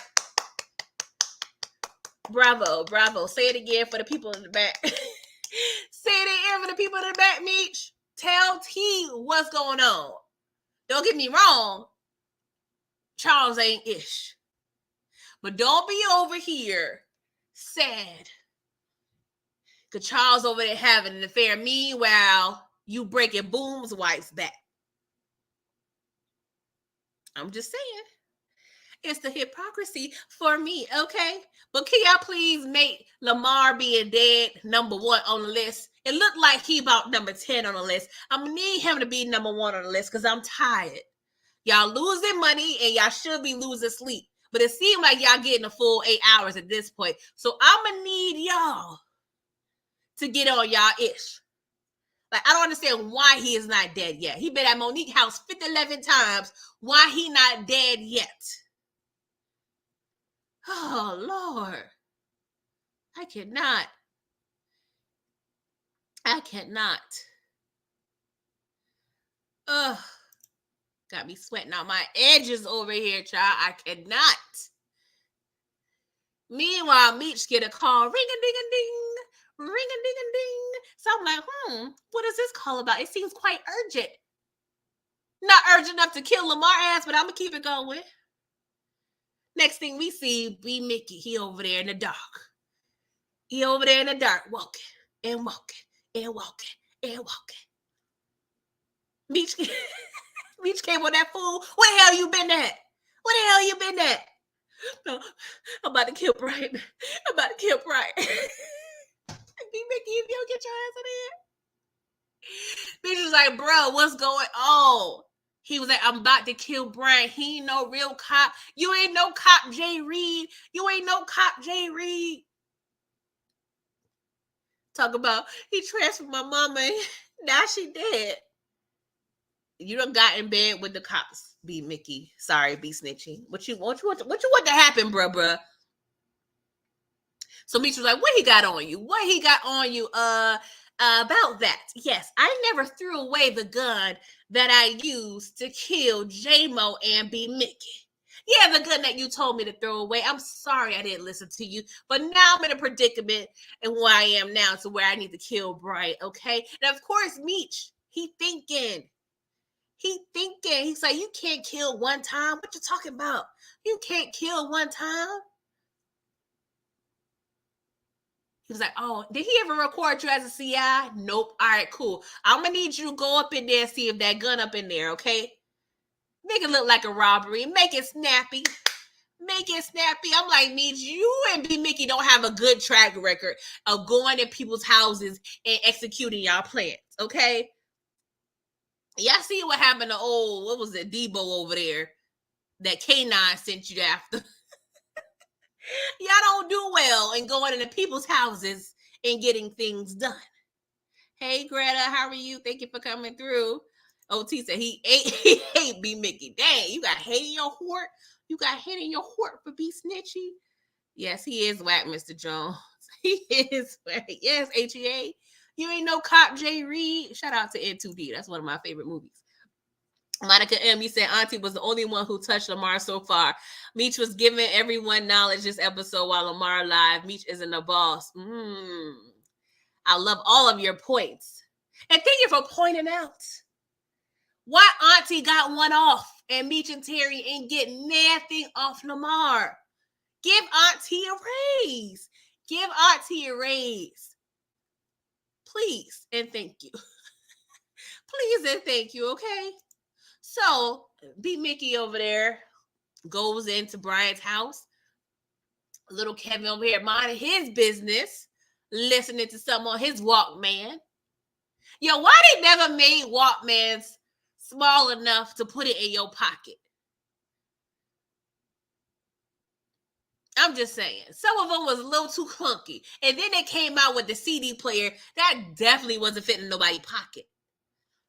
bravo. Say it again for the people in the back. Say it again for the people in the back, Meech. Tell T what's going on. Don't get me wrong. Charles ain't ish. But don't be over here sad. Because Charles over there having an affair. Meanwhile, you breaking Boom's wife's back. I'm just saying. It's the hypocrisy for me, okay? But can y'all please make Lamar being dead number 1 on the list? It looked like he about number 10 on the list. I'm going to need him to be number 1 on the list because I'm tired. Y'all losing money and y'all should be losing sleep. But it seems like y'all getting a full 8 hours at this point. So I'm going to need y'all to get on y'all ish. Like, I don't understand why he is not dead yet. He been at Monique house 11 times. Why he not dead yet? Oh, Lord. I cannot. Ugh. Got me sweating out my edges over here, child. I cannot. Meanwhile, Meech get a call. Ring-a-ding-a-ding. Ring-a-ding-a-ding. So I'm like, what is this call about? It seems quite urgent. Not urgent enough to kill Lamar ass, but I'm going to keep it going. Next thing we see, B. Mickey. He over there in the dark. Walking and walking and walking and walking. Meech came on that fool. Where the hell you been at? No, I'm about to kill Brian. B. Mickey, if you don't get your ass in there. Bitch was like, bro, what's going on? He was like, I'm about to kill Brian. He ain't no real cop. You ain't no cop, Jay Reed. Talk about, he transferred my mama. Now she dead. You done got in bed with the cops, B. Mickey. Sorry, B. Snitching. What you want to happen, bruh? So Meech was like, what he got on you? About that. Yes, I never threw away the gun that I used to kill J-Mo and B. Mickey. Yeah, the gun that you told me to throw away. I'm sorry I didn't listen to you. But now I'm in a predicament and where I am now to where I need to kill Bright, okay? And of course, Meech, he thinking. He's like, you can't kill one time. What you talking about? You can't kill one time. He was like, oh, did he ever record you as a CI? Nope. All right, cool. I'm going to need you to go up in there and see if that gun up in there, okay? Make it look like a robbery. Make it snappy. I'm like, Meech, you and B. Mickey don't have a good track record of going in people's houses and executing y'all plans, okay? Y'all see what happened to what was it, Debo over there? That K9 sent you after. Y'all don't do well in going into people's houses and getting things done. Hey, Greta, how are you? Thank you for coming through. OT said he hate B. Mickey. Dang, you got hate in your heart? For B. Snitchy? Yes, he is whack, Mr. Jones. He is whack. Yes, HEA. You ain't no cop, J. Reed. Shout out to N2D. That's one of my favorite movies. Monica M, you said Auntie was the only one who touched Lamar so far. Meech was giving everyone knowledge this episode while Lamar live. Meech isn't a boss. I love all of your points. And thank you for pointing out Why Auntie got one off and Meech and Terry ain't getting nothing off Lamar? Give Auntie a raise. Give Auntie a raise. Please and thank you. Please and thank you, okay? So, B Mickey over there goes into Brian's house. Little Kevin over here minding his business, listening to something on his Walkman. Yo, why they never made Walkmans small enough to put it in your pocket? I'm just saying. Some of them was a little too clunky. And then they came out with the CD player. That definitely wasn't fitting in nobody's pocket.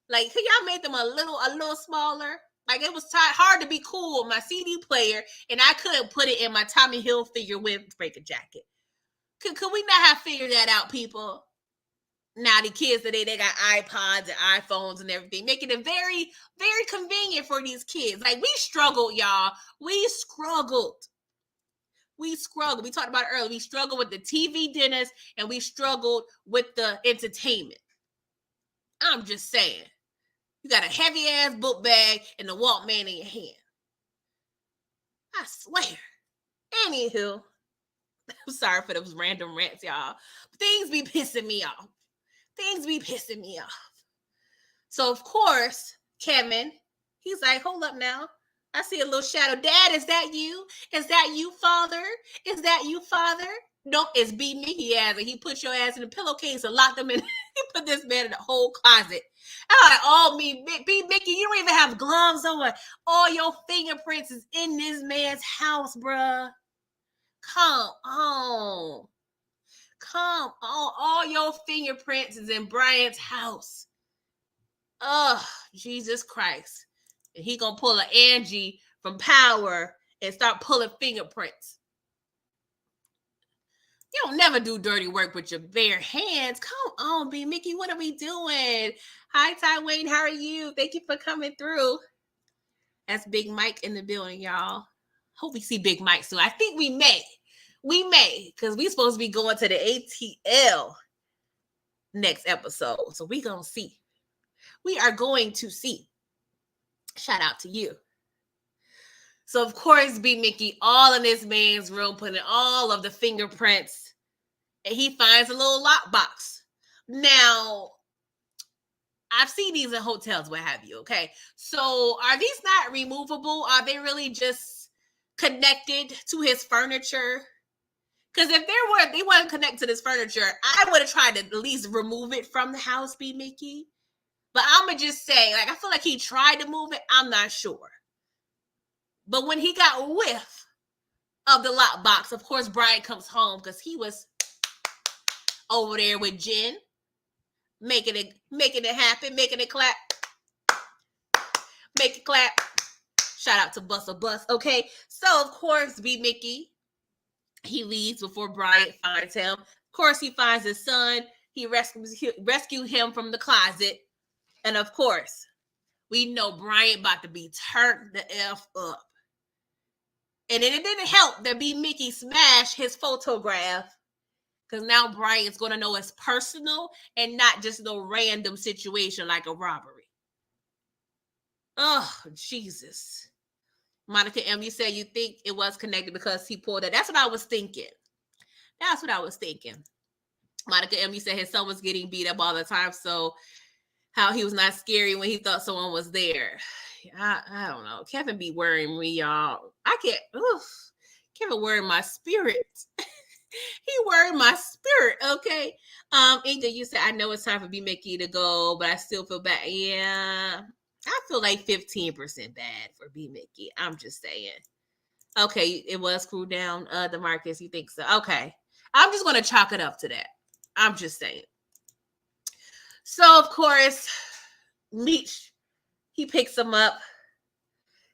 Like, could y'all make them a little smaller? Like, it was hard to be cool with my CD player, and I couldn't put it in my Tommy Hilfiger windbreaker jacket. Could we not have figured that out, people? Now the kids today, they got iPods and iPhones and everything, making it very, very convenient for these kids. Like, we struggled, y'all. We struggled. We talked about it earlier. We struggled with the TV dinners, and we struggled with the entertainment. I'm just saying. You got a heavy-ass book bag and the Walkman in your hand. I swear. Anywho, I'm sorry for those random rants, y'all. Things be pissing me off. So, of course, Kevin, he's like, hold up now. I see a little shadow. Dad, is that you? Is that you, Father? Is that you, Father? No, it's B. Mickey ass. And he put your ass in a pillowcase and locked him in. He put this man in the whole closet. I'm like, oh, B. Mickey, you don't even have gloves on. All your fingerprints is in this man's house, bruh. Come on. All your fingerprints is in Brian's house. Oh, Jesus Christ. And he gonna pull an Angie from Power and start pulling fingerprints. You don't never do dirty work with your bare hands. Come on, B. Mickey, what are we doing? Hi, Ty Wayne, how are you? Thank you for coming through. That's Big Mike in the building, y'all. Hope we see Big Mike soon. I think we may. Because we're supposed to be going to the ATL next episode. So we gonna see. We are going to see. Shout out to you. So, of course, B. Mickey, all in this man's room, putting all of the fingerprints, and he finds a little lockbox. Now, I've seen these in hotels, what have you, okay? So, are these not removable? Are they really just connected to his furniture? Because if they weren't connected to this furniture, I would have tried to at least remove it from the house, B. Mickey. But I'm going to just say, like, I feel like he tried to move it. I'm not sure. But when he got whiff of the lockbox, of course, Brian comes home because he was over there with Jen, making it happen, making it clap. Make it clap. Shout out to Bustle Bus, okay? So, of course, B. Mickey, he leaves before Brian finds him. Of course, he finds his son. He rescues him from the closet. And, of course, we know Brian about to be turned the F up. And then it didn't help that B. Mickey smashed his photograph, because now Brian's going to know it's personal and not just no random situation like a robbery. Oh, Jesus. Monica M., you said you think it was connected because he pulled it. That's what I was thinking. Monica M., you said his son was getting beat up all the time, so how he was not scary when he thought someone was there. I don't know. Kevin be worrying me, y'all. Kevin worrying my spirit. He worried my spirit, okay? Inga, you said, I know it's time for B. Mickey to go, but I still feel bad. Yeah, I feel like 15% bad for B. Mickey. I'm just saying. Okay, it was cooled down. DeMarcus, you think so? Okay. I'm just going to chalk it up to that. I'm just saying. So, of course, Meech, he picks him up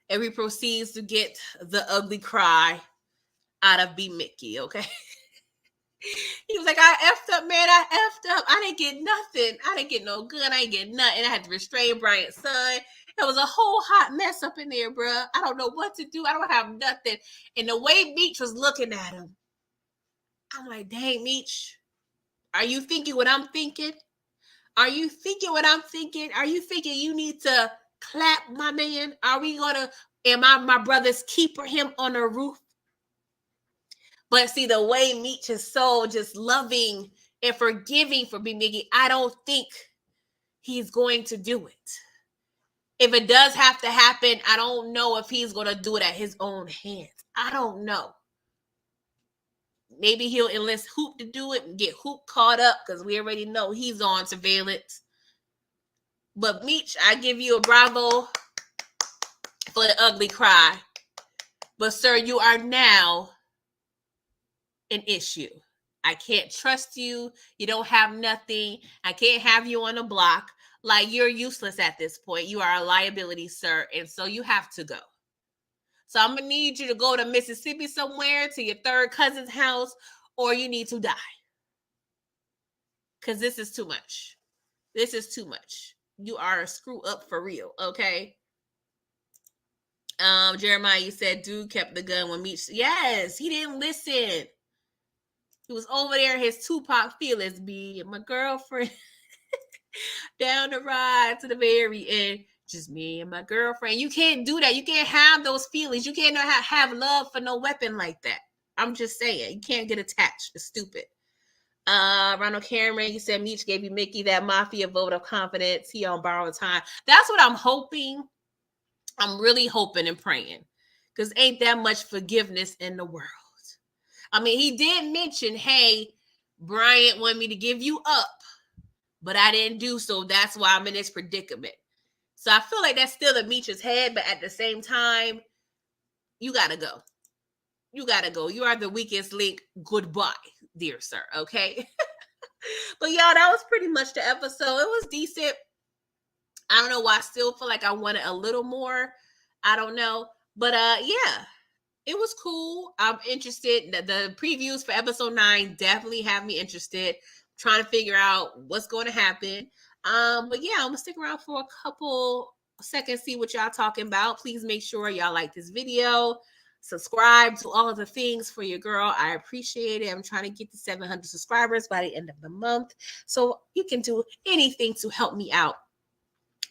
and he proceeds to get the ugly cry out of B. Mickey, okay? He was like, I effed up, man. I effed up. I didn't get nothing. I didn't get no gun. I didn't get nothing. I had to restrain Brian's son. There was a whole hot mess up in there, bro. I don't know what to do. I don't have nothing. And the way Meech was looking at him, I'm like, dang, Meech, are you thinking what I'm thinking? Are you thinking what I'm thinking? Are you thinking you need to clap, my man? Are we gonna, am I my brother's keeper, him on the roof? But see, the way Meech is so just loving and forgiving for being Miggy, I don't think he's going to do it. If it does have to happen, I don't know if he's going to do it at his own hands. I don't know. Maybe he'll enlist Hoop to do it and get Hoop caught up because we already know he's on surveillance. But Meech, I give you a bravo for the ugly cry. But sir, you are now an issue. I can't trust you. You don't have nothing. I can't have you on the block. Like, you're useless at this point. You are a liability, sir. And so you have to go. So I'm going to need you to go to Mississippi somewhere to your third cousin's house, or you need to die. Because this is too much. This is too much. You are a screw up for real, okay? Jeremiah, you said dude kept the gun when Meech. Yes, he didn't listen. He was over there, his Tupac feelings be my girlfriend down the ride to the very end. Just me and my girlfriend. You can't do that. You can't have those feelings. You can't have love for no weapon like that. I'm just saying. You can't get attached. It's stupid. Ronald Cameron, you said Meech gave you Mickey that mafia vote of confidence. He on borrowed time. That's what I'm hoping. I'm really hoping and praying. Because ain't that much forgiveness in the world. I mean, he did mention, hey, Bryant wanted me to give you up, but I didn't do so. That's why I'm in this predicament. So I feel like that's still in Meech's head, but at the same time, you got to go. You got to go. You are the weakest link. Goodbye, dear sir, okay? But y'all, that was pretty much the episode. It was decent. I don't know why I still feel like I wanted a little more. I don't know. But yeah. It was cool. I'm interested. The previews for episode 9 definitely have me interested. Trying to figure out what's going to happen. But yeah, I'm gonna stick around for a couple seconds, see what y'all talking about. Please make sure y'all like this video. Subscribe to all of the things for your girl. I appreciate it. I'm trying to get to 700 subscribers by the end of the month. So you can do anything to help me out.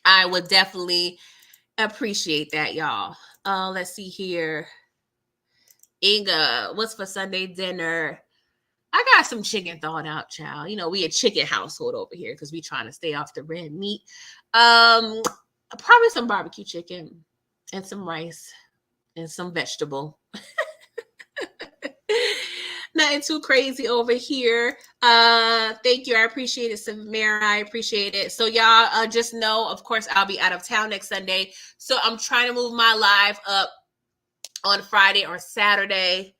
I would definitely appreciate that, y'all. Let's see here. Inga, what's for Sunday dinner? I got some chicken thawed out, child. You know, we a chicken household over here because we trying to stay off the red meat. Probably some barbecue chicken and some rice and some vegetable. Nothing too crazy over here. Thank you. I appreciate it, Samara. I appreciate it. So y'all just know, of course, I'll be out of town next Sunday. So I'm trying to move my live up on Friday or Saturday.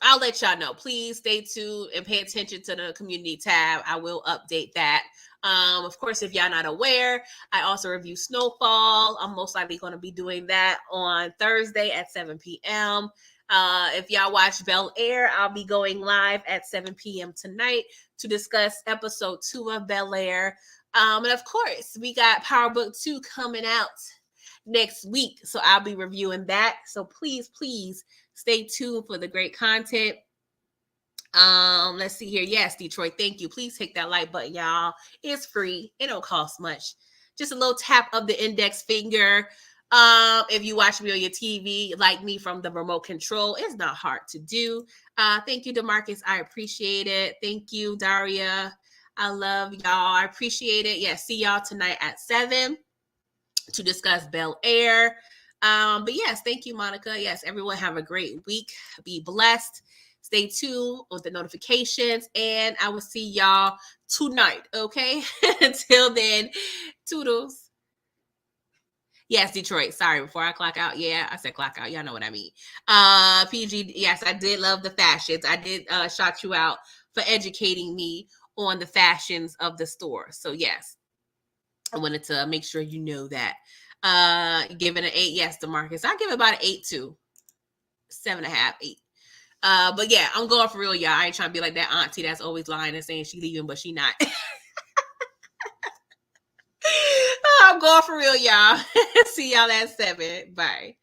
I'll let y'all know. Please stay tuned and pay attention to the community tab. I will update that. Of course, if y'all not aware, I also review Snowfall. I'm most likely going to be doing that on Thursday at 7 p.m. If y'all watch Bel Air, I'll be going live at 7 p.m. tonight to discuss episode 2 of Bel Air. And of course, we got Power Book 2 coming out next week. So I'll be reviewing that. So please stay tuned for the great content. Let's see here. Yes, Detroit. Thank you. Please hit that like button, y'all. It's free. It don't cost much. Just a little tap of the index finger. If you watch me on your TV, like me from the remote control, it's not hard to do. Thank you, DeMarcus. I appreciate it. Thank you, Daria. I love y'all. I appreciate it. Yeah, see y'all tonight at 7 to discuss Bel Air. But yes, thank you, Monica. Yes, everyone have a great week. Be blessed. Stay tuned with the notifications, and I will see y'all tonight, okay? Until then, toodles. Yes, Detroit. Sorry, before I clock out. Yeah, I said clock out. Y'all know what I mean. PG, yes, I did love the fashions. I did shout you out for educating me on the fashions of the store. So yes, I wanted to make sure you know that. Give it an 8. Yes, DeMarcus. I give it about an 8 too. 7.5, 8. But yeah, I'm going for real, y'all. I ain't trying to be like that auntie that's always lying and saying she leaving, but she not. I'm going for real, y'all. See y'all at 7. Bye.